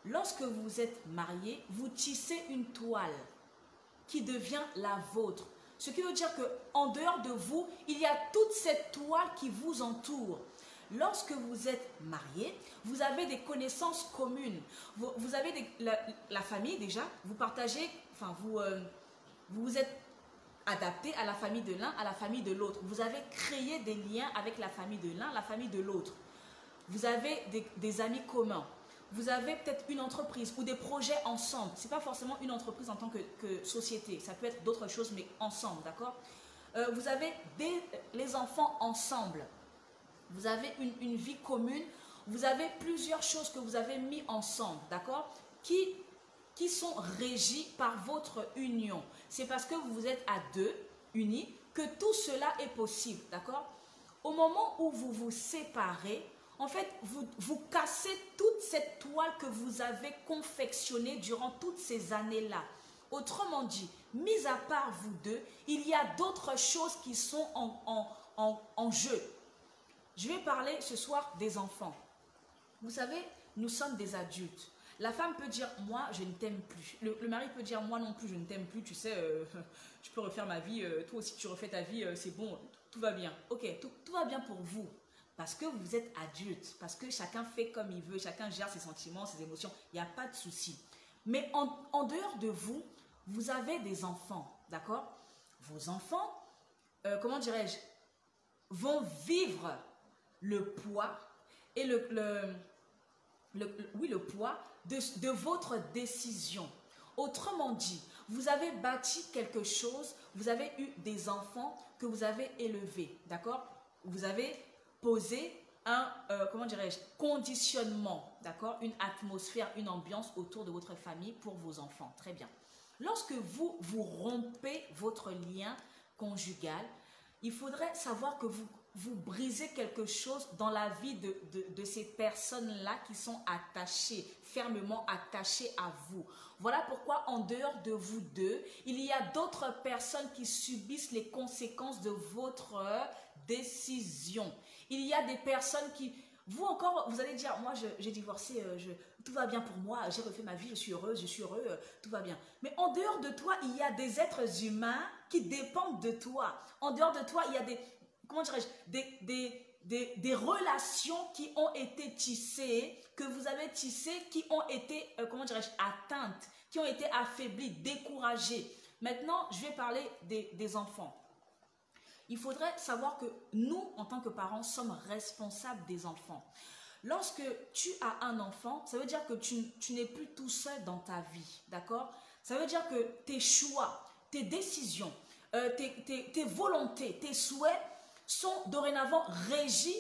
Lorsque vous êtes mariés, vous tissez une toile qui devient la vôtre. Ce qui veut dire qu'en dehors de vous, il y a toute cette toile qui vous entoure. Lorsque vous êtes mariés, vous avez des connaissances communes. Vous avez la famille déjà, vous partagez, vous vous êtes adapté à la famille de l'un, à la famille de l'autre. Vous avez créé des liens avec la famille de l'un, la famille de l'autre. Vous avez des amis communs. Vous avez peut-être une entreprise ou des projets ensemble. Ce n'est pas forcément une entreprise en tant que société. Ça peut être d'autres choses, mais ensemble, d'accord? Vous avez les enfants ensemble. Vous avez une vie commune. Vous avez plusieurs choses que vous avez mis ensemble, d'accord? Qui sont régies par votre union. C'est parce que vous êtes à deux, unis, que tout cela est possible, d'accord? Au moment où vous vous séparez, en fait, vous cassez toute cette toile que vous avez confectionnée durant toutes ces années-là. Autrement dit, mis à part vous deux, il y a d'autres choses qui sont en jeu. Je vais parler ce soir des enfants. Vous savez, nous sommes des adultes. La femme peut dire, moi, je ne t'aime plus. Le mari peut dire, moi non plus, je ne t'aime plus. Tu sais, je peux refaire ma vie. Toi aussi, tu refais ta vie. C'est bon, tout va bien. Ok, tout va bien pour vous. Parce que vous êtes adulte. Parce que chacun fait comme il veut. Chacun gère ses sentiments, ses émotions. Il n'y a pas de souci. Mais en dehors de vous, vous avez des enfants. D'accord? Vos enfants, comment dirais-je, vont vivre le poids et le poids de votre décision. Autrement dit, vous avez bâti quelque chose, vous avez eu des enfants que vous avez élevés, d'accord? Vous avez posé un, comment dirais-je, conditionnement, d'accord? Une atmosphère, une ambiance autour de votre famille pour vos enfants. Très bien. Lorsque vous rompez votre lien conjugal, il faudrait savoir que vous brisez quelque chose dans la vie de ces personnes-là qui sont attachées, fermement attachées à vous. Voilà pourquoi en dehors de vous deux, il y a d'autres personnes qui subissent les conséquences de votre décision. Il y a des personnes qui, vous encore, vous allez dire, moi j'ai divorcé, tout va bien pour moi, j'ai refait ma vie, je suis heureuse, je suis heureux, tout va bien. Mais en dehors de toi, il y a des êtres humains qui dépendent de toi. En dehors de toi, il y a comment dirais-je, des relations qui ont été tissées, que vous avez tissées, qui ont été, comment dirais-je, atteintes, qui ont été affaiblies, découragées. Maintenant, je vais parler des enfants. Il faudrait savoir que nous, en tant que parents, sommes responsables des enfants. Lorsque tu as un enfant, ça veut dire que tu n'es plus tout seul dans ta vie, d'accord? Ça veut dire que tes choix, tes décisions, tes volontés, tes souhaits sont dorénavant régis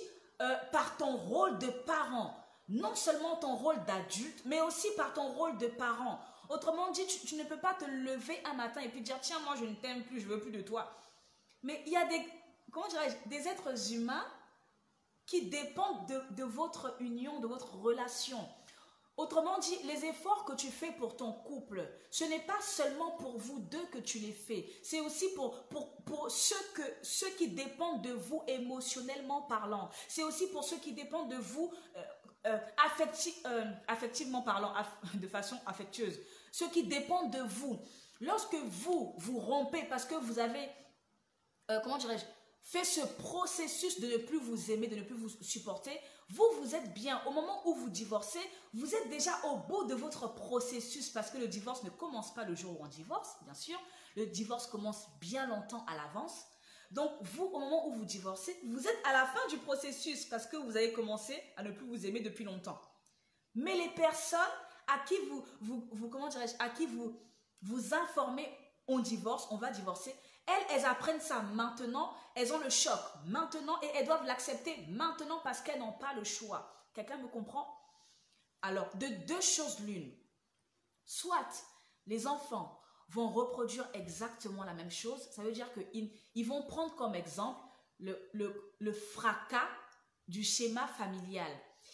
par ton rôle de parent. Non seulement ton rôle d'adulte, mais aussi par ton rôle de parent. Autrement dit, tu ne peux pas te lever un matin et puis dire, tiens, moi je ne t'aime plus, je veux plus de toi. Mais il y a des êtres humains qui dépendent de votre union, de votre relation. Autrement dit, les efforts que tu fais pour ton couple, ce n'est pas seulement pour vous deux que tu les fais. C'est aussi pour ceux qui dépendent de vous émotionnellement parlant. C'est aussi pour ceux qui dépendent de vous affectivement parlant, de façon affectueuse. Ceux qui dépendent de vous. Lorsque vous rompez parce que vous avez, comment dirais-je, fait ce processus de ne plus vous aimer, de ne plus vous supporter, vous êtes bien. Au moment où vous divorcez, vous êtes déjà au bout de votre processus parce que le divorce ne commence pas le jour où on divorce, bien sûr. Le divorce commence bien longtemps à l'avance. Donc, vous, au moment où vous divorcez, vous êtes à la fin du processus parce que vous avez commencé à ne plus vous aimer depuis longtemps. Mais les personnes à qui vous informez, on divorce, on va divorcer, elles apprennent ça maintenant, elles ont le choc maintenant et elles doivent l'accepter maintenant parce qu'elles n'ont pas le choix. Quelqu'un me comprend? Alors, de deux choses l'une. Soit les enfants vont reproduire exactement la même chose, ça veut dire qu'ils vont prendre comme exemple le fracas du schéma familial.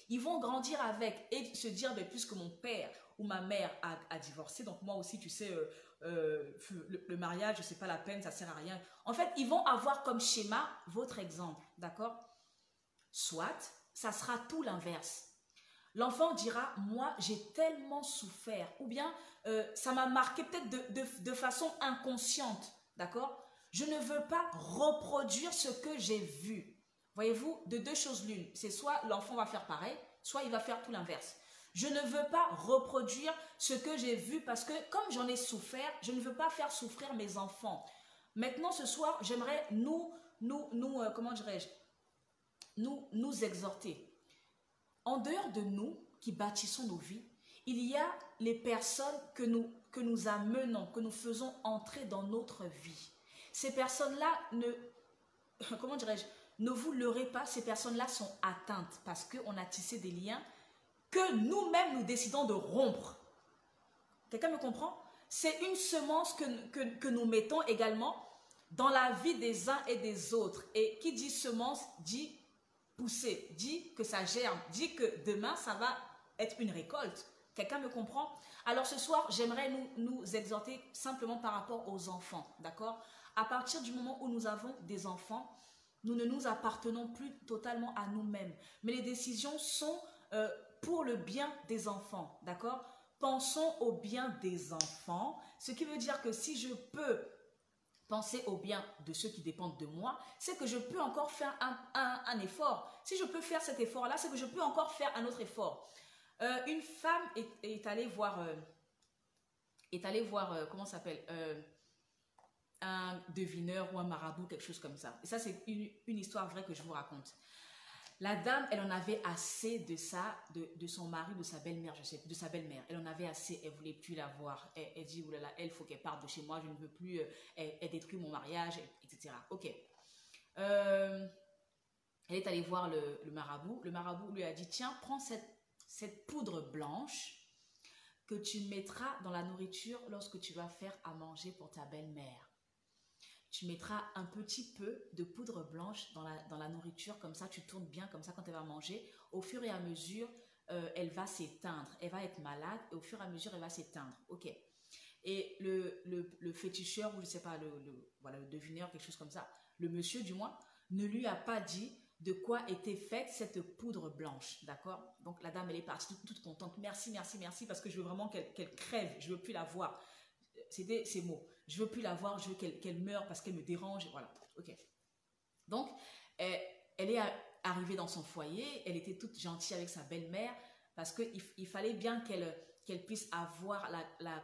Ils vont grandir avec et se dire, mais puisque mon père ou ma mère a divorcé, donc moi aussi, tu sais, le mariage, c'est pas la peine, ça sert à rien. En fait, ils vont avoir comme schéma votre exemple, d'accord? Soit, ça sera tout l'inverse. L'enfant dira, moi, j'ai tellement souffert, ou bien, ça m'a marqué peut-être de façon inconsciente, d'accord? Je ne veux pas reproduire ce que j'ai vu. Voyez-vous, de deux choses l'une, c'est soit l'enfant va faire pareil, soit il va faire tout l'inverse. Je ne veux pas reproduire ce que j'ai vu parce que comme j'en ai souffert, je ne veux pas faire souffrir mes enfants. Maintenant, ce soir, j'aimerais comment dirais-je, nous exhorter. En dehors de nous qui bâtissons nos vies, il y a les personnes que nous amenons, que nous faisons entrer dans notre vie. Ces personnes-là comment dirais-je, ne vous leurrez pas, ces personnes-là sont atteintes parce qu'on a tissé des liens que nous-mêmes nous décidons de rompre. Quelqu'un me comprend? C'est une semence que nous mettons également dans la vie des uns et des autres. Et qui dit semence dit pousser, dit que ça germe, dit que demain ça va être une récolte. Quelqu'un me comprend? Alors ce soir, j'aimerais nous exhorter simplement par rapport aux enfants, d'accord? À partir du moment où nous avons des enfants, nous ne nous appartenons plus totalement à nous-mêmes. Mais les décisions sont pour le bien des enfants, d'accord? Pensons au bien des enfants, ce qui veut dire que si je peux penser au bien de ceux qui dépendent de moi, c'est que je peux encore faire un effort. Si je peux faire cet effort-là, c'est que je peux encore faire un autre effort. Une femme est allée voir, comment ça s'appelle, un devineur ou un marabout, quelque chose comme ça. Et ça, c'est une histoire vraie que je vous raconte. La dame, elle en avait assez de ça, de son mari, de sa belle-mère, je sais, de sa belle-mère. Elle en avait assez, elle voulait plus la voir. Elle dit, oulala, elle, faut qu'elle parte de chez moi, je ne veux plus, elle détruit mon mariage, etc. Ok. Elle est allée voir le marabout. Le marabout lui a dit, tiens, prends cette poudre blanche que tu mettras dans la nourriture lorsque tu vas faire à manger pour ta belle-mère. Tu mettras un petit peu de poudre blanche dans la nourriture, comme ça tu tournes bien, comme ça quand elle va manger, au fur et à mesure, elle va s'éteindre, elle va être malade et au fur et à mesure, elle va s'éteindre. Ok. Et le féticheur, ou je ne sais pas, voilà, le devineur, quelque chose comme ça, le monsieur du moins, ne lui a pas dit de quoi était faite cette poudre blanche, d'accord? Donc la dame, elle est partie toute contente, merci, merci, merci, parce que je veux vraiment qu'elle crève, je ne veux plus la voir. C'était ces mots. Je veux plus la voir, je veux qu'elle meure parce qu'elle me dérange. Voilà, ok. Donc, elle est arrivée dans son foyer, elle était toute gentille avec sa belle-mère parce qu'il fallait bien qu'elle puisse avoir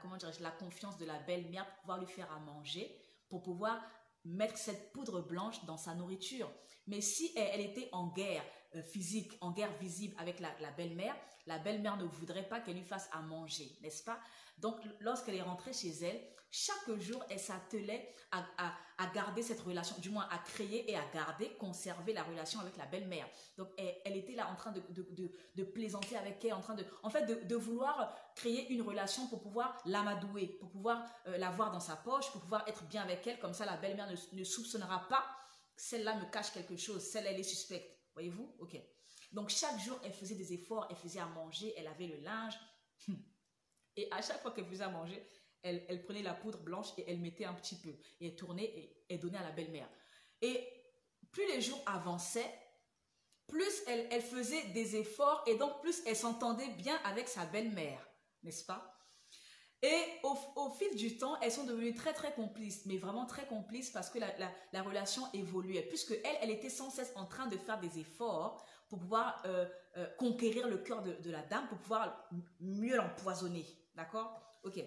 comment dirais-je, la confiance de la belle-mère pour pouvoir lui faire à manger, pour pouvoir mettre cette poudre blanche dans sa nourriture. Mais si elle était en guerre physique, en guerre visible avec la belle-mère la belle-mère ne voudrait pas qu'elle lui fasse à manger, n'est-ce pas? Donc, lorsqu'elle est rentrée chez elle, chaque jour, elle s'attelait à garder cette relation, du moins à créer et à garder, conserver la relation avec la belle-mère. Donc, elle était là en train de plaisanter avec elle, en fait, de vouloir créer une relation pour pouvoir l'amadouer, pour pouvoir l'avoir dans sa poche, pour pouvoir être bien avec elle. Comme ça, la belle-mère ne soupçonnera pas. Celle-là me cache quelque chose, celle-là, elle est suspecte. Voyez-vous? Ok. Donc, chaque jour, elle faisait des efforts, elle faisait à manger, elle avait le linge. Et à chaque fois qu'elle faisait à manger, elle prenait la poudre blanche et elle mettait un petit peu. Et elle tournait et elle donnait à la belle-mère. Et plus les jours avançaient, plus elle faisait des efforts et donc plus elle s'entendait bien avec sa belle-mère, n'est-ce pas? Et au fil du temps, elles sont devenues très très complices, mais vraiment très complices parce que la relation évoluait. Puisque elle était sans cesse en train de faire des efforts pour pouvoir conquérir le cœur de la dame, pour pouvoir mieux l'empoisonner. D'accord? Ok.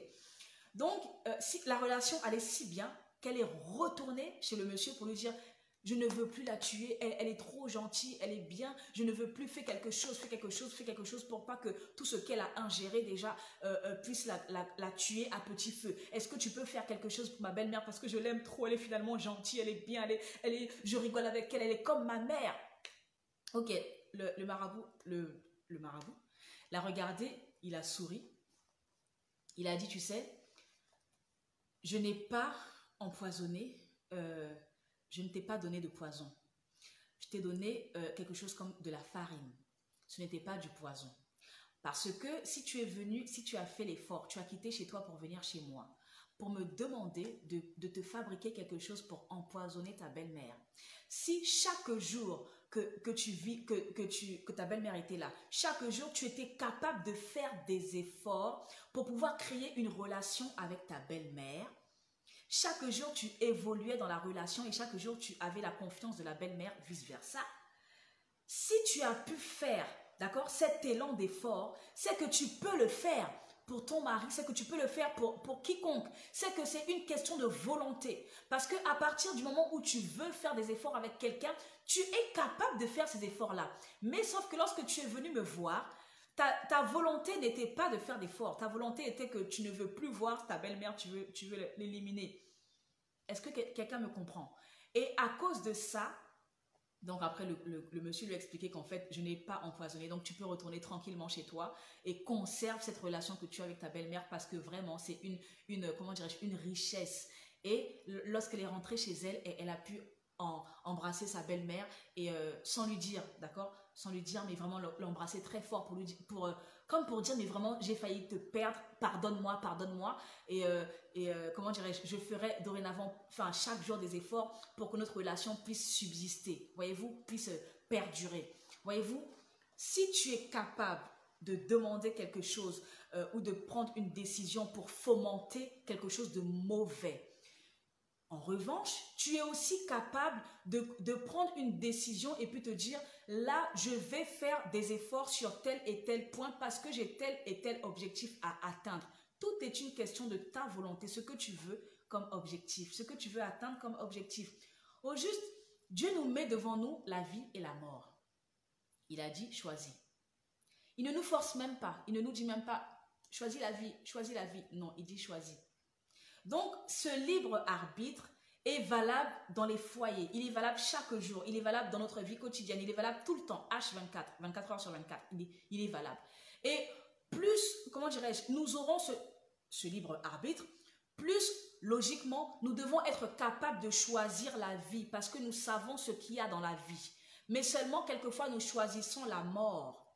Donc, si la relation allait si bien qu'elle est retournée chez le monsieur pour lui dire: je ne veux plus la tuer, elle est trop gentille, elle est bien, je ne veux plus, fais quelque chose, fais quelque chose, fais quelque chose pour pas que tout ce qu'elle a ingéré déjà puisse la tuer à petit feu. Est-ce que tu peux faire quelque chose pour ma belle-mère parce que je l'aime trop, elle est finalement gentille, elle est bien, je rigole avec elle, elle est comme ma mère. Ok, le marabout l'a regardé, il a souri, il a dit: tu sais, je n'ai pas empoisonné, je ne t'ai pas donné de poison. Je t'ai donné quelque chose comme de la farine. Ce n'était pas du poison. Parce que si tu es venu, si tu as fait l'effort, tu as quitté chez toi pour venir chez moi, pour me demander de te fabriquer quelque chose pour empoisonner ta belle-mère. Si chaque jour que ta belle-mère était là, chaque jour tu étais capable de faire des efforts pour pouvoir créer une relation avec ta belle-mère, chaque jour tu évoluais dans la relation et chaque jour tu avais la confiance de la belle-mère, vice-versa. Si tu as pu faire, d'accord, cet élan d'effort, c'est que tu peux le faire pour ton mari, c'est que tu peux le faire pour quiconque. C'est que c'est une question de volonté. Parce qu'à partir du moment où tu veux faire des efforts avec quelqu'un, tu es capable de faire ces efforts-là. Mais sauf que lorsque tu es venu me voir, ta volonté n'était pas de faire d'efforts. Ta volonté était que tu ne veux plus voir ta belle-mère, tu veux l'éliminer. Est-ce que quelqu'un me comprend? Et à cause de ça, donc après le monsieur lui a expliqué qu'en fait je n'ai pas empoisonné, donc tu peux retourner tranquillement chez toi et conserve cette relation que tu as avec ta belle-mère parce que vraiment c'est comment dirais-je, une richesse. Et lorsqu'elle est rentrée chez elle, elle a pu embrasser sa belle-mère et sans lui dire, d'accord, sans lui dire, mais vraiment l'embrasser très fort pour lui dire, comme pour dire, mais vraiment j'ai failli te perdre, pardonne-moi, pardonne-moi. Et comment dirais-je, je ferai dorénavant, enfin chaque jour des efforts pour que notre relation puisse subsister, voyez-vous, puisse perdurer. Voyez-vous, si tu es capable de demander quelque chose ou de prendre une décision pour fomenter quelque chose de mauvais, en revanche, tu es aussi capable de prendre une décision et puis te dire, là, je vais faire des efforts sur tel et tel point parce que j'ai tel et tel objectif à atteindre. Tout est une question de ta volonté, ce que tu veux comme objectif, ce que tu veux atteindre comme objectif. Au juste, Dieu nous met devant nous la vie et la mort. Il a dit, choisis. Il ne nous force même pas, il ne nous dit même pas, choisis la vie, choisis la vie. Non, il dit, choisis. Donc, ce libre arbitre est valable dans les foyers, il est valable chaque jour, il est valable dans notre vie quotidienne, il est valable tout le temps, H24, 24 heures sur 24, il est valable. Et plus, comment dirais-je, nous aurons ce libre arbitre, plus logiquement, nous devons être capables de choisir la vie parce que nous savons ce qu'il y a dans la vie. Mais seulement, quelquefois, nous choisissons la mort,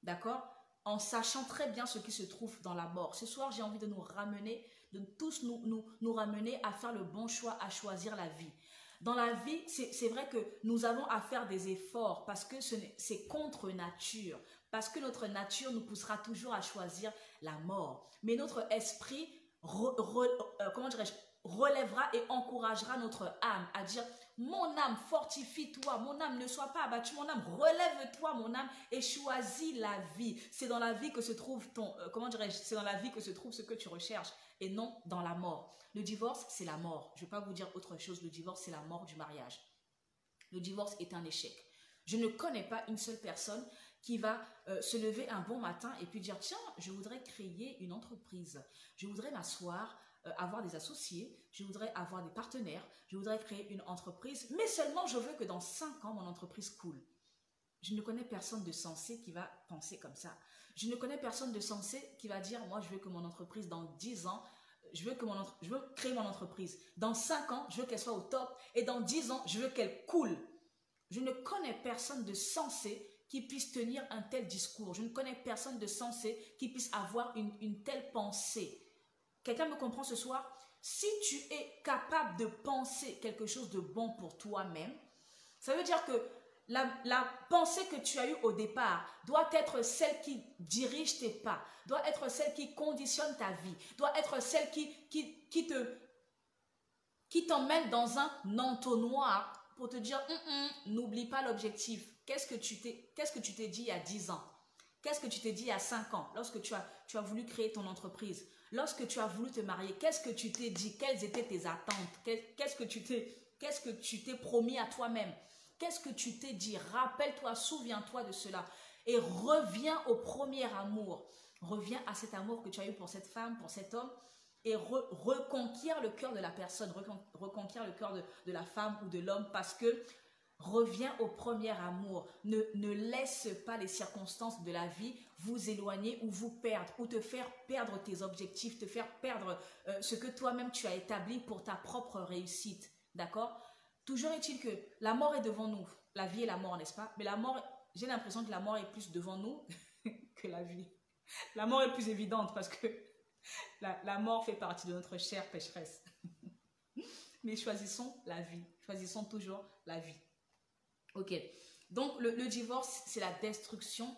d'accord, en sachant très bien ce qui se trouve dans la mort. Ce soir, j'ai envie de nous ramener, de tous nous ramener à faire le bon choix, à choisir la vie. Dans la vie, c'est vrai que nous avons à faire des efforts parce que c'est contre nature, parce que notre nature nous poussera toujours à choisir la mort. Mais notre esprit, comment dirais-je, relèvera et encouragera notre âme à dire: mon âme, fortifie-toi, mon âme, ne sois pas abattue, mon âme, relève-toi, mon âme, et choisis la vie. C'est dans la vie que se trouve comment dirais-je, c'est dans la vie que se trouve ce que tu recherches et non dans la mort. Le divorce, c'est la mort. Je ne vais pas vous dire autre chose. Le divorce, c'est la mort du mariage. Le divorce est un échec. Je ne connais pas une seule personne qui va se lever un bon matin et puis dire, tiens, je voudrais créer une entreprise, je voudrais m'asseoir, avoir des associés, je voudrais avoir des partenaires, je voudrais créer une entreprise, mais seulement je veux que dans 5 ans, mon entreprise coule. Je ne connais personne de sensé qui va penser comme ça. Je ne connais personne de sensé qui va dire, moi, je veux que mon entreprise, dans 10 ans, je veux créer mon entreprise. Dans 5 ans, je veux qu'elle soit au top. Et dans 10 ans, je veux qu'elle coule. Je ne connais personne de sensé qui puisse tenir un tel discours. Je ne connais personne de sensé qui puisse avoir une telle pensée. Quelqu'un me comprend ce soir? Si tu es capable de penser quelque chose de bon pour toi-même, ça veut dire que la pensée que tu as eue au départ doit être celle qui dirige tes pas, doit être celle qui conditionne ta vie, doit être celle qui t'emmène dans un entonnoir pour te dire n'oublie pas l'objectif. Qu'est-ce que tu t'es dit il y a 10 ans? Qu'est-ce que tu t'es dit il y a 5 ans lorsque tu as voulu créer ton entreprise? Lorsque tu as voulu te marier, qu'est-ce que tu t'es dit? Quelles étaient tes attentes? Qu'est-ce que tu t'es promis à toi-même? Qu'est-ce que tu t'es dit? Rappelle-toi, souviens-toi de cela. Et reviens au premier amour. Reviens à cet amour que tu as eu pour cette femme, pour cet homme. Et reconquiert le cœur de la personne. Reconquiert le cœur de la femme ou de l'homme. Parce que reviens au premier amour. Ne laisse pas les circonstances de la vie vous éloigner ou vous perdre. Ou te faire perdre tes objectifs. Te faire perdre ce que toi-même tu as établi pour ta propre réussite. D'accord? Toujours est-il que la mort est devant nous. La vie et la mort, n'est-ce pas? Mais la mort, j'ai l'impression que la mort est plus devant nous que la vie. La mort est plus évidente parce que la mort fait partie de notre chair pécheresse. Mais choisissons la vie. Choisissons toujours la vie. Ok. Donc, le divorce, c'est la destruction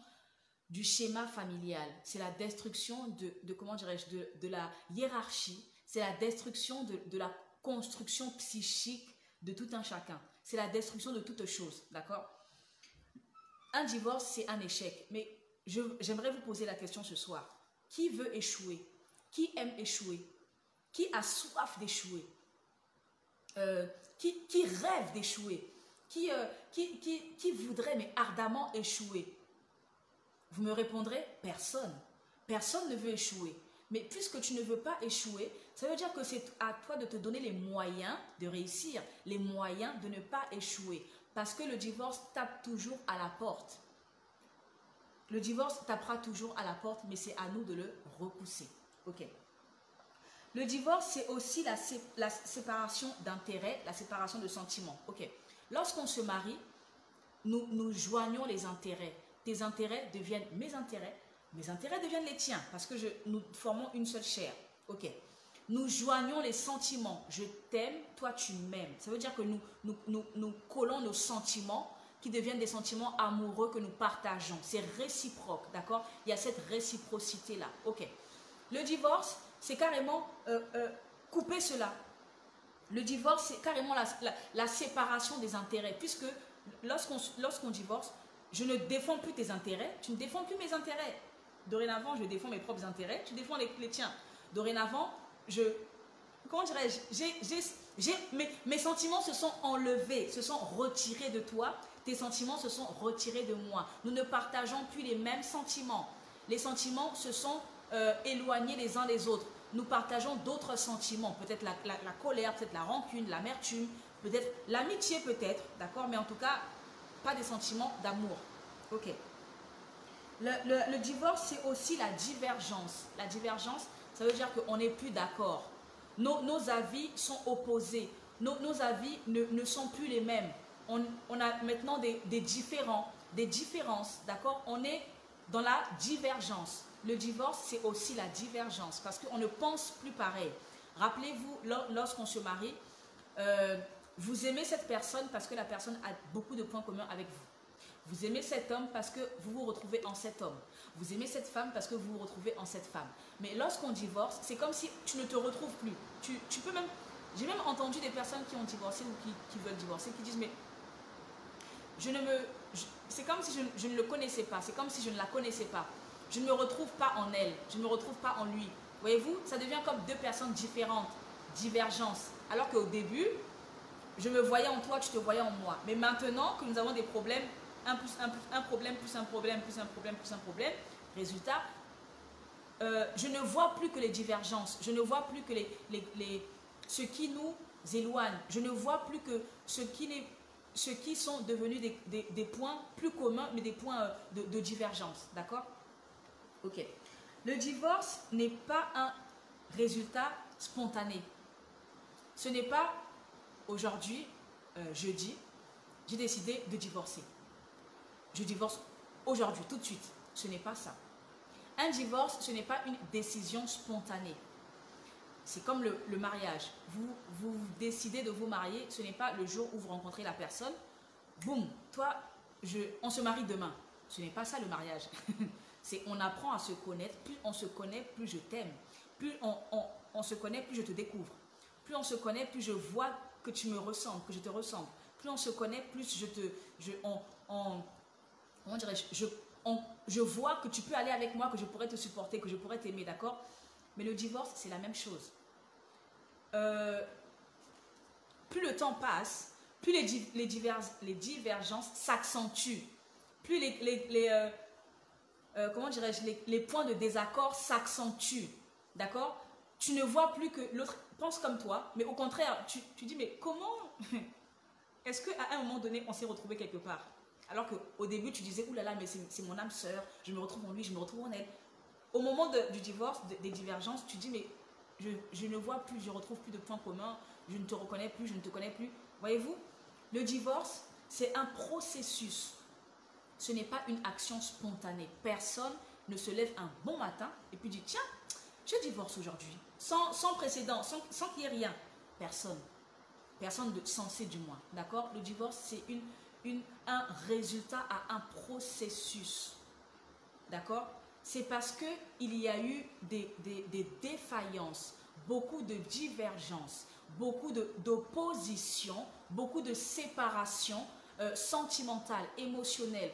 du schéma familial. C'est la destruction comment dirais-je, de la hiérarchie. C'est la destruction de la construction psychique de tout un chacun. C'est la destruction de toute chose, d'accord? Un divorce, c'est un échec. Mais j'aimerais vous poser la question ce soir. Qui veut échouer? Qui aime échouer? Qui a soif d'échouer? Qui rêve d'échouer? Qui voudrait mais ardemment échouer? Vous me répondrez, personne. Personne ne veut échouer. Mais puisque tu ne veux pas échouer, ça veut dire que c'est à toi de te donner les moyens de réussir, les moyens de ne pas échouer. Parce que le divorce tape toujours à la porte. Le divorce tapera toujours à la porte, mais c'est à nous de le repousser. Ok. Le divorce, c'est aussi la séparation d'intérêts, la séparation de sentiments. Ok. Lorsqu'on se marie, nous joignons les intérêts. Tes intérêts deviennent mes intérêts deviennent les tiens parce que nous formons une seule chair. Ok. Nous joignons les sentiments. Je t'aime, toi tu m'aimes. Ça veut dire que nous collons nos sentiments qui deviennent des sentiments amoureux que nous partageons. C'est réciproque, d'accord? Il y a cette réciprocité-là. Ok. Le divorce, c'est carrément couper cela. Le divorce, c'est carrément la séparation des intérêts. Puisque lorsqu'on divorce, je ne défends plus tes intérêts, tu ne défends plus mes intérêts. Dorénavant, je défends mes propres intérêts, tu défends les tiens. Dorénavant, comment dirais-je, mes sentiments se sont enlevés, se sont retirés de toi, tes sentiments se sont retirés de moi. Nous ne partageons plus les mêmes sentiments. Les sentiments se sont éloignés les uns des autres. Nous partageons d'autres sentiments, peut-être la colère, peut-être la rancune, l'amertume, peut-être l'amitié peut-être, d'accord? Mais en tout cas, pas des sentiments d'amour. Ok. Le divorce, c'est aussi la divergence. La divergence, ça veut dire qu'on n'est plus d'accord. Nos avis sont opposés. Nos avis ne sont plus les mêmes. On a maintenant des différences, d'accord? On est dans la divergence. Le divorce, c'est aussi la divergence parce qu'on ne pense plus pareil. Rappelez-vous, lorsqu'on se marie, vous aimez cette personne parce que la personne a beaucoup de points communs avec vous. Vous aimez cet homme parce que vous vous retrouvez en cet homme. Vous aimez cette femme parce que vous vous retrouvez en cette femme. Mais lorsqu'on divorce, c'est comme si tu ne te retrouves plus. Tu peux même... J'ai même entendu des personnes qui ont divorcé ou qui veulent divorcer, qui disent, mais c'est comme si je ne le connaissais pas, c'est comme si je ne la connaissais pas. Je ne me retrouve pas en elle, je ne me retrouve pas en lui. Voyez-vous, ça devient comme deux personnes différentes, divergence. Alors qu'au début, je me voyais en toi, tu te voyais en moi. Mais maintenant que nous avons des problèmes, un problème, plus un problème, plus un problème, plus un problème. Résultat, je ne vois plus que les divergences, je ne vois plus que ce qui nous éloigne, je ne vois plus que ce qui sont devenus des points plus communs, mais des points de divergence, d'accord? Ok. Le divorce n'est pas un résultat spontané. Ce n'est pas aujourd'hui, jeudi, j'ai décidé de divorcer. Je divorce aujourd'hui, tout de suite. Ce n'est pas ça. Un divorce, ce n'est pas une décision spontanée. C'est comme le mariage. Vous décidez de vous marier, ce n'est pas le jour où vous rencontrez la personne. Boum, toi, on se marie demain. Ce n'est pas ça le mariage. C'est on apprend à se connaître. Plus on se connaît, plus je t'aime. Plus on se connaît, plus je te découvre. Plus on se connaît, plus je vois que tu me ressembles, que je te ressemble. Plus on se connaît, plus je vois que tu peux aller avec moi, que je pourrais te supporter, que je pourrais t'aimer, d'accord? Mais le divorce, c'est la même chose. Plus le temps passe, plus les divergences s'accentuent. Plus comment dirais-je, les points de désaccord s'accentuent, d'accord? Tu ne vois plus que l'autre pense comme toi, mais au contraire, tu dis, mais comment est-ce qu'à un moment donné, on s'est retrouvé quelque part? Alors qu'au début, tu disais, oulala, mais c'est mon âme sœur, je me retrouve en lui, je me retrouve en elle. Au moment du divorce, des divergences, tu dis, mais je ne vois plus, je ne retrouve plus de points communs, je ne te reconnais plus, je ne te connais plus. Voyez-vous, le divorce, c'est un processus. Ce n'est pas une action spontanée. Personne ne se lève un bon matin et puis dit, tiens, je divorce aujourd'hui. Sans précédent, sans qu'il y ait rien. Personne. Personne de sensé du moins. D'accord? Le divorce, c'est un résultat à un processus. D'accord? C'est parce qu'il y a eu des défaillances, beaucoup de divergences, beaucoup d'opposition, beaucoup de séparation sentimentale, émotionnelle,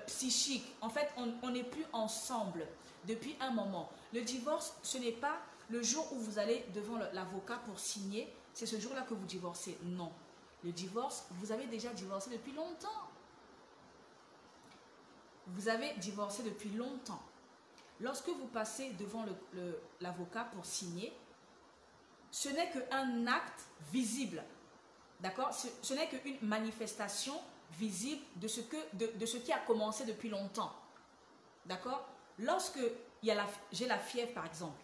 psychique. En fait, on n'est plus ensemble depuis un moment. Le divorce, ce n'est pas le jour où vous allez devant l'avocat pour signer, c'est ce jour-là que vous divorcez. Non. Le divorce, vous avez déjà divorcé depuis longtemps. Vous avez divorcé depuis longtemps. Lorsque vous passez devant l'avocat pour signer, ce n'est qu'un acte visible. D'accord? Ce n'est qu'une manifestation visible de ce qui a commencé depuis longtemps. D'accord? Lorsque j'ai la fièvre, par exemple,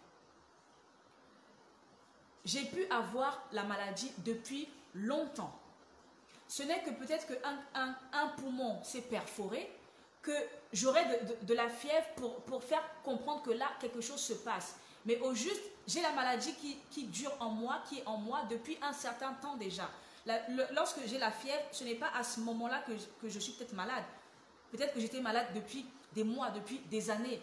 j'ai pu avoir la maladie depuis longtemps. Ce n'est que peut-être qu'un poumon s'est perforé, que j'aurai de la fièvre pour faire comprendre que là, quelque chose se passe. Mais au juste, j'ai la maladie qui dure en moi, qui est en moi depuis un certain temps déjà. Lorsque j'ai la fièvre, ce n'est pas à ce moment-là que je suis peut-être malade. Peut-être que j'étais malade depuis des mois, depuis des années.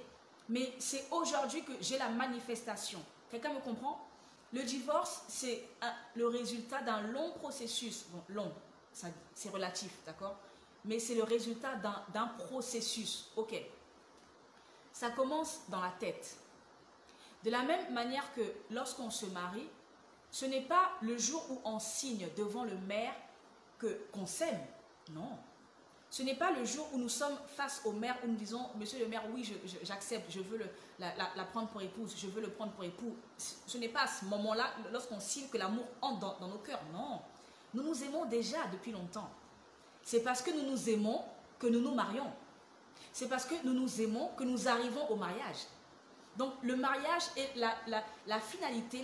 Mais c'est aujourd'hui que j'ai la manifestation. Quelqu'un me comprend? Le divorce, c'est le résultat d'un long processus. Bon, long, c'est relatif, d'accord? Mais c'est le résultat d'un processus. Ok. Ça commence dans la tête. De la même manière que lorsqu'on se marie, ce n'est pas le jour où on signe devant le maire qu'on s'aime. Non. Ce n'est pas le jour où nous sommes face au maire, où nous disons, monsieur le maire, oui, j'accepte, je veux la prendre pour épouse, je veux le prendre pour époux. Ce n'est pas à ce moment-là, lorsqu'on signe, que l'amour entre dans nos cœurs. Non. Nous nous aimons déjà depuis longtemps. C'est parce que nous nous aimons que nous nous marions. C'est parce que nous nous aimons que nous arrivons au mariage. Donc le mariage est la finalité,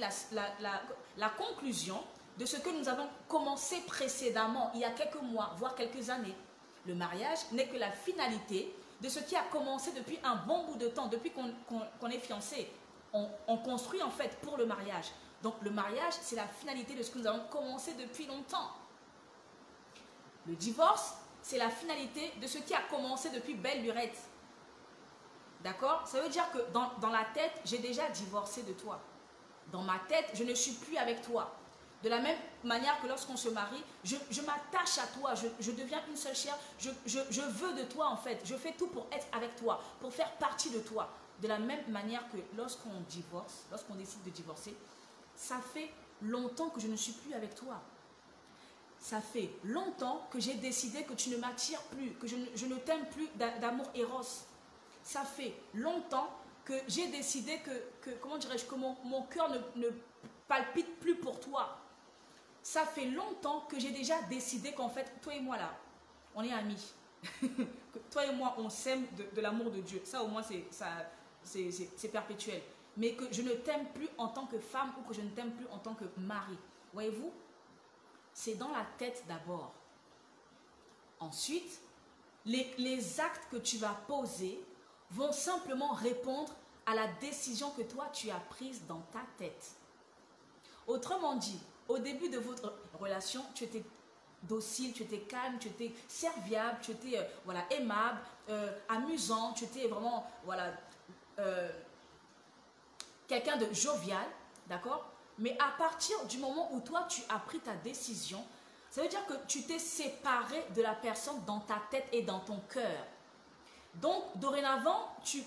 la conclusion de ce que nous avons commencé précédemment, il y a quelques mois, voire quelques années. Le mariage n'est que la finalité de ce qui a commencé depuis un bon bout de temps, depuis qu'on est fiancé. On construit en fait pour le mariage. Donc le mariage, c'est la finalité de ce que nous avons commencé depuis longtemps. Le divorce, c'est la finalité de ce qui a commencé depuis belle lurette. D'accord? Ça veut dire que dans la tête, j'ai déjà divorcé de toi. Dans ma tête, je ne suis plus avec toi. De la même manière que lorsqu'on se marie, je m'attache à toi, je deviens une seule chair, je veux de toi en fait, je fais tout pour être avec toi, pour faire partie de toi. De la même manière que lorsqu'on divorce, lorsqu'on décide de divorcer, ça fait longtemps que je ne suis plus avec toi. ça fait longtemps que j'ai décidé que tu ne m'attires plus, que je ne t'aime plus d'amour éros. Ça fait longtemps que j'ai décidé comment dirais-je, que mon cœur ne palpite plus pour toi. Ça fait longtemps que j'ai déjà décidé qu'en fait, toi et moi là, on est amis. Que toi et moi, on s'aime de l'amour de Dieu. Ça au moins, c'est perpétuel. Mais que je ne t'aime plus en tant que femme ou que je ne t'aime plus en tant que mari. Voyez-vous? C'est dans la tête d'abord. Ensuite, les actes que tu vas poser vont simplement répondre à la décision que toi tu as prise dans ta tête. Autrement dit, au début de votre relation, tu étais docile, tu étais calme, tu étais serviable, tu étais voilà, aimable, amusant, tu étais vraiment voilà, quelqu'un de jovial, d'accord? Mais à partir du moment où toi tu as pris ta décision, ça veut dire que tu t'es séparé de la personne dans ta tête et dans ton cœur. Donc dorénavant, tu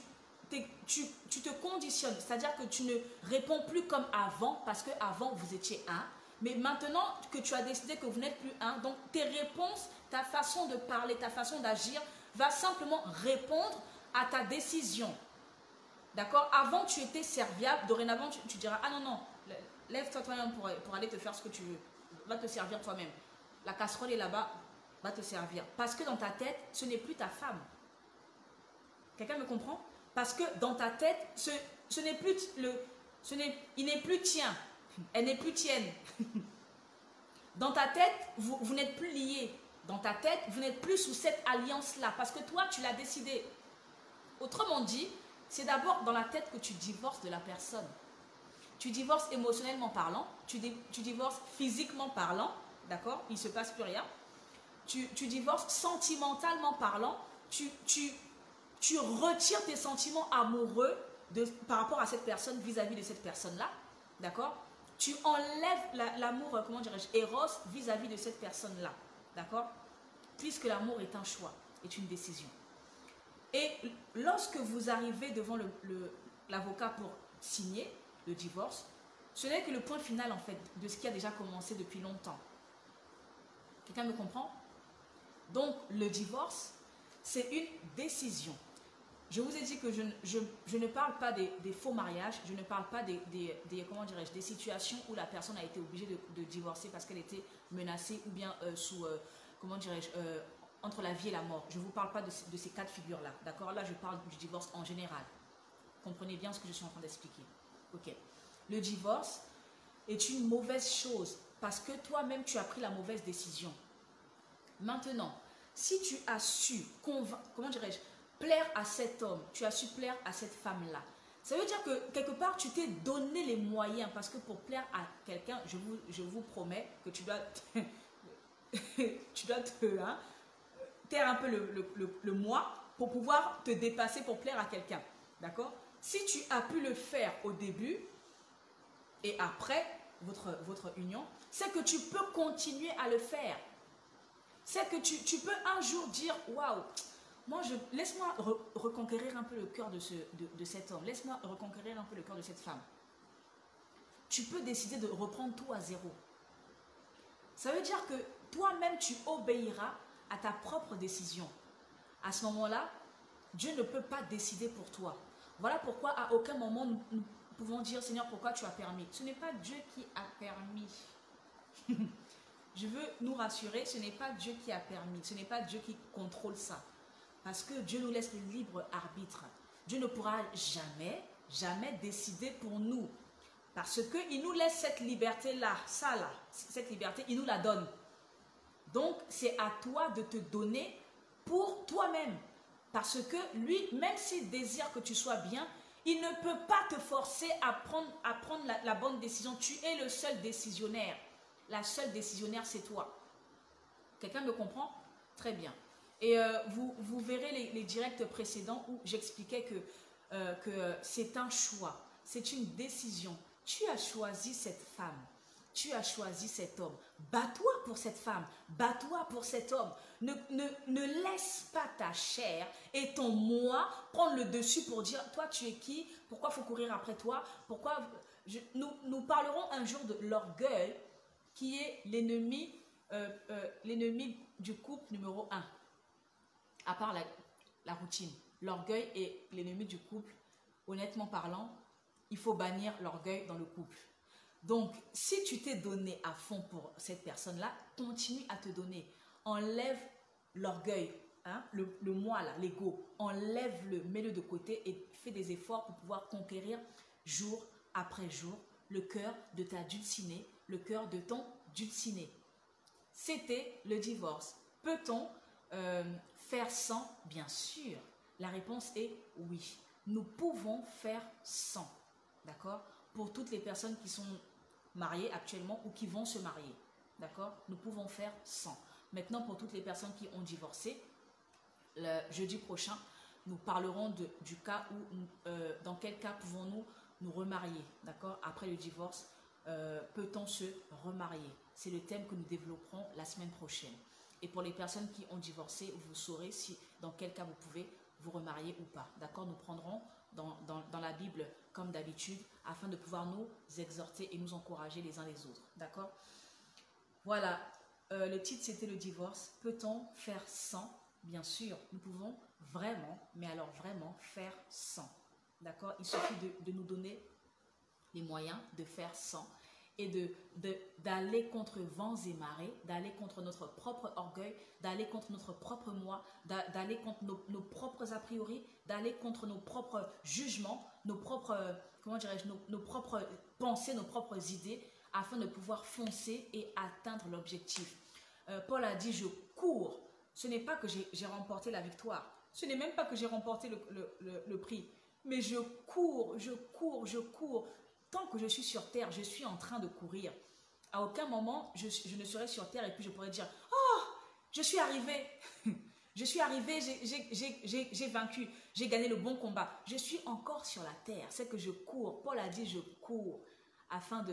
te conditionnes, c'est-à-dire que tu ne réponds plus comme avant, parce qu'avant vous étiez un, mais maintenant que tu as décidé que vous n'êtes plus un, donc tes réponses, ta façon de parler, ta façon d'agir va simplement répondre à ta décision. D'accord? Avant tu étais serviable, dorénavant tu diras, ah non, lève-toi toi-même pour aller te faire ce que tu veux, va te servir toi-même. La casserole est là-bas, va te servir. Parce que dans ta tête, ce n'est plus ta femme. Quelqu'un me comprend? Parce que dans ta tête, il n'est plus tien. Elle n'est plus tienne. Dans ta tête, vous n'êtes plus liés. Dans ta tête, vous n'êtes plus sous cette alliance-là. Parce que toi, tu l'as décidé. Autrement dit, c'est d'abord dans la tête que tu divorces de la personne. Tu divorces émotionnellement parlant. Tu divorces physiquement parlant. D'accord? Il ne se passe plus rien. Tu divorces sentimentalement parlant. Tu retires tes sentiments amoureux par rapport à cette personne, vis-à-vis de cette personne-là. D'accord? Tu enlèves l'amour, comment dirais-je, éros vis-à-vis de cette personne-là. D'accord? Puisque l'amour est un choix, est une décision. Et lorsque vous arrivez devant l'avocat pour signer le divorce, ce n'est que le point final en fait de ce qui a déjà commencé depuis longtemps. Quelqu'un me comprend? Donc le divorce, c'est une décision. Je vous ai dit que je ne parle pas des faux mariages, je ne parle pas comment dirais-je, des situations où la personne a été obligée de divorcer parce qu'elle était menacée ou bien comment dirais-je, entre la vie et la mort. Je ne vous parle pas de ces cas de figure-là, d'accord? Là, je parle du divorce en général. Comprenez bien ce que je suis en train d'expliquer. Ok. Le divorce est une mauvaise chose parce que toi-même, tu as pris la mauvaise décision. Maintenant, si tu as su, comment dirais-je, plaire à cet homme, tu as su plaire à cette femme-là, ça veut dire que quelque part, tu t'es donné les moyens parce que pour plaire à quelqu'un, je vous promets que tu dois taire un peu le moi pour pouvoir te dépasser pour plaire à quelqu'un. D'accord? Si tu as pu le faire au début et après votre union, c'est que tu peux continuer à le faire. C'est que tu peux un jour dire, waouh, laisse-moi reconquérir un peu le cœur de cet homme, laisse-moi reconquérir un peu le cœur de cette femme. Tu peux décider de reprendre tout à zéro. Ça veut dire que toi-même, tu obéiras à ta propre décision. À ce moment-là, Dieu ne peut pas décider pour toi. Voilà pourquoi à aucun moment nous pouvons dire, Seigneur, pourquoi tu as permis? Ce n'est pas Dieu qui a permis. Je veux nous rassurer, ce n'est pas Dieu qui a permis, ce n'est pas Dieu qui contrôle ça. Parce que Dieu nous laisse le libre arbitre. Dieu ne pourra jamais décider pour nous. Parce qu'il nous laisse cette liberté-là, cette liberté, il nous la donne. Donc, c'est à toi de te donner pour toi-même. Parce que lui, même s'il désire que tu sois bien, il ne peut pas te forcer à prendre la bonne décision. Tu es le seul décisionnaire. La seule décisionnaire, c'est toi. Quelqu'un me comprend? Très bien. Et vous verrez les directs précédents où j'expliquais que c'est un choix. C'est une décision. Tu as choisi cette femme. Tu as choisi cet homme. Bats-toi pour cette femme. Bats-toi pour cet homme. Ne laisse pas ta chair et ton moi prendre le dessus pour dire, toi tu es qui? Pourquoi il faut courir après toi? Pourquoi nous parlerons un jour de l'orgueil qui est l'ennemi l'ennemi du couple numéro un, à part la routine. L'orgueil est l'ennemi du couple. Honnêtement parlant, il faut bannir l'orgueil dans le couple. Donc, si tu t'es donné à fond pour cette personne-là, continue à te donner. Enlève l'orgueil, hein, le moi, l'ego. Enlève-le, mets-le de côté et fais des efforts pour pouvoir conquérir jour après jour le cœur de ta dulcinée, le cœur de ton dulciné. C'était le divorce. Peut-on faire sans? Bien sûr. La réponse est oui. Nous pouvons faire sans. D'accord? Pour toutes les personnes qui sont mariées actuellement ou qui vont se marier. D'accord? Nous pouvons faire sans. Maintenant, pour toutes les personnes qui ont divorcé, le jeudi prochain, nous parlerons du cas où, dans quel cas pouvons-nous nous remarier. D'accord? Après le divorce, peut-on se remarier? C'est le thème que nous développerons la semaine prochaine. Et pour les personnes qui ont divorcé, vous saurez si dans quel cas vous pouvez vous remarier ou pas. D'accord? Nous prendrons dans la Bible comme d'habitude afin de pouvoir nous exhorter et nous encourager les uns les autres. D'accord? Voilà. Le titre c'était le divorce. Peut-on faire sans? Bien sûr, nous pouvons vraiment, mais alors vraiment faire sans. D'accord? Il suffit de nous donner les moyens de faire sans et d'aller contre vents et marées, d'aller contre notre propre orgueil, d'aller contre notre propre moi, d'aller contre nos propres a priori, d'aller contre nos propres jugements, nos propres, comment dirais-je, nos propres pensées, nos propres idées, afin de pouvoir foncer et atteindre l'objectif. Paul a dit, je cours. Ce n'est pas que j'ai remporté la victoire. Ce n'est même pas que j'ai remporté le prix. Mais je cours, je cours, je cours. Tant que je suis sur terre, je suis en train de courir. À aucun moment, je ne serai sur terre et puis je pourrais dire « Oh, je suis arrivé, je suis arrivé, j'ai vaincu, j'ai gagné le bon combat. » Je suis encore sur la terre, c'est que je cours. Paul a dit « Je cours » afin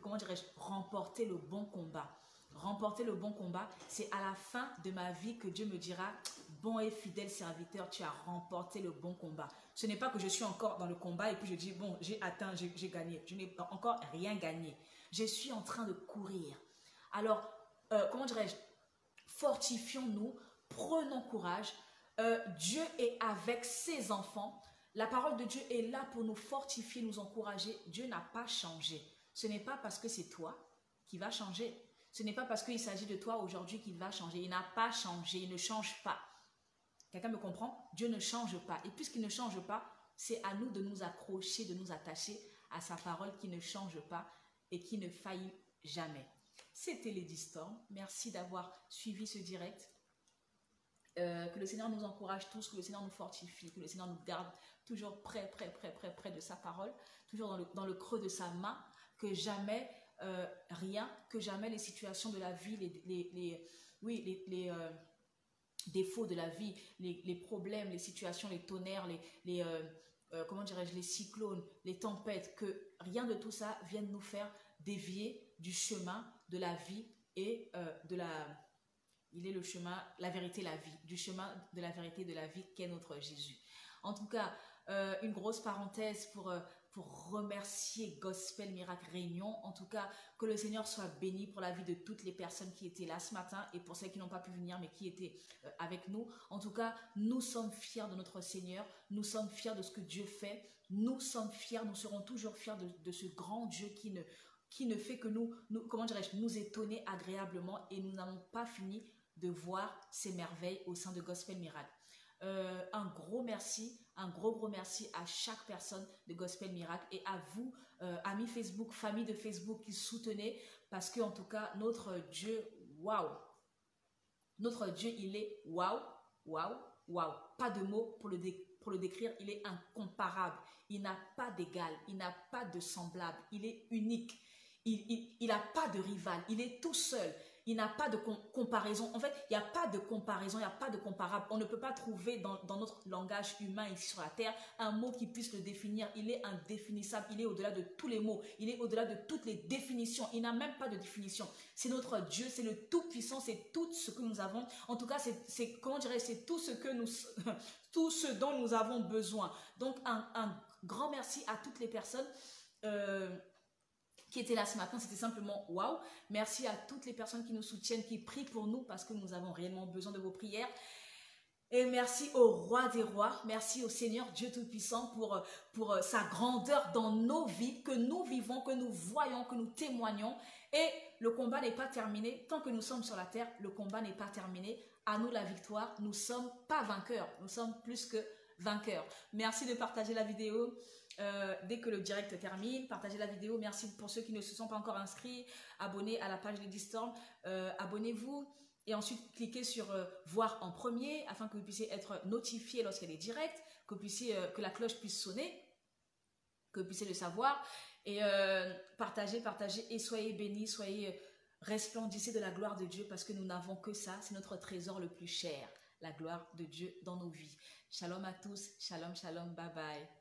comment dirais-je, remporter le bon combat. Remporter le bon combat, c'est à la fin de ma vie que Dieu me dira « Bon et fidèle serviteur, tu as remporté le bon combat. » Ce n'est pas que je suis encore dans le combat et puis je dis « Bon, j'ai atteint, j'ai gagné. » Je n'ai encore rien gagné. Je suis en train de courir. Alors, comment dirais-je, fortifions-nous, prenons courage. Dieu est avec ses enfants. La parole de Dieu est là pour nous fortifier, nous encourager. Dieu n'a pas changé. Ce n'est pas parce que c'est toi qui va changer. Ce n'est pas parce qu'il s'agit de toi aujourd'hui qu'il va changer. Il n'a pas changé, il ne change pas. Quelqu'un me comprend? Dieu ne change pas. Et puisqu'il ne change pas, c'est à nous de nous accrocher, de nous attacher à sa parole qui ne change pas et qui ne faillit jamais. C'était Lady Storm. Merci d'avoir suivi ce direct. Que le Seigneur nous encourage tous, que le Seigneur nous fortifie, que le Seigneur nous garde toujours près de sa parole, toujours dans le creux de sa main, que jamais rien, que jamais les situations de la vie, les défauts de la vie, les problèmes, les situations, les tonnerres, comment dirais-je, les cyclones, les tempêtes, que rien de tout ça vienne nous faire dévier du chemin de la vie et il est le chemin, la vérité, la vie, du chemin de la vérité de la vie qu'est notre Jésus. En tout cas, une grosse parenthèse pour remercier Gospel Miracle Réunion. En tout cas, que le Seigneur soit béni pour la vie de toutes les personnes qui étaient là ce matin et pour celles qui n'ont pas pu venir mais qui étaient avec nous. En tout cas, nous sommes fiers de notre Seigneur. Nous sommes fiers de ce que Dieu fait. Nous sommes fiers, nous serons toujours fiers de ce grand Dieu qui ne fait que comment dirais-je, nous étonner agréablement et nous n'avons pas fini de voir ces merveilles au sein de Gospel Miracle. Un gros merci, un gros merci à chaque personne de Gospel Miracle et à vous, amis Facebook, famille de Facebook qui soutenez, parce que en tout cas, notre Dieu, waouh! Notre Dieu, il est waouh, waouh, waouh! Pas de mots pour le décrire, il est incomparable, il n'a pas d'égal, il n'a pas de semblable, il est unique, il n'a pas de rival, il est tout seul. Il n'a pas de comparaison. En fait, il n'y a pas de comparaison, il n'y a pas de comparable. On ne peut pas trouver dans notre langage humain ici sur la terre un mot qui puisse le définir. Il est indéfinissable, il est au-delà de tous les mots, il est au-delà de toutes les définitions. Il n'a même pas de définition. C'est notre Dieu, c'est le Tout-Puissant, c'est tout ce que nous avons. En tout cas, c'est comment dirais-je, c'est tout ce dont nous avons besoin. Donc, un grand merci à toutes les personnes qui étaient là ce matin, c'était simplement waouh. Merci à toutes les personnes qui nous soutiennent, qui prient pour nous parce que nous avons réellement besoin de vos prières. Et merci au roi des rois, merci au Seigneur Dieu Tout-Puissant pour sa grandeur dans nos vies, que nous vivons, que nous voyons, que nous témoignons. Et le combat n'est pas terminé. Tant que nous sommes sur la terre, le combat n'est pas terminé. À nous la victoire. Nous ne sommes pas vainqueurs, nous sommes plus que vainqueurs. Merci de partager la vidéo. Dès que le direct termine, partagez la vidéo. Merci pour ceux qui ne se sont pas encore inscrits. Abonnez à la page de Distorm. Abonnez-vous. Et ensuite, cliquez sur voir en premier afin que vous puissiez être notifié lorsqu'elle est directe, que la cloche puisse sonner, que vous puissiez le savoir. Et partagez et soyez bénis, soyez resplendissez de la gloire de Dieu parce que nous n'avons que ça. C'est notre trésor le plus cher, la gloire de Dieu dans nos vies. Shalom à tous, shalom, shalom, bye bye.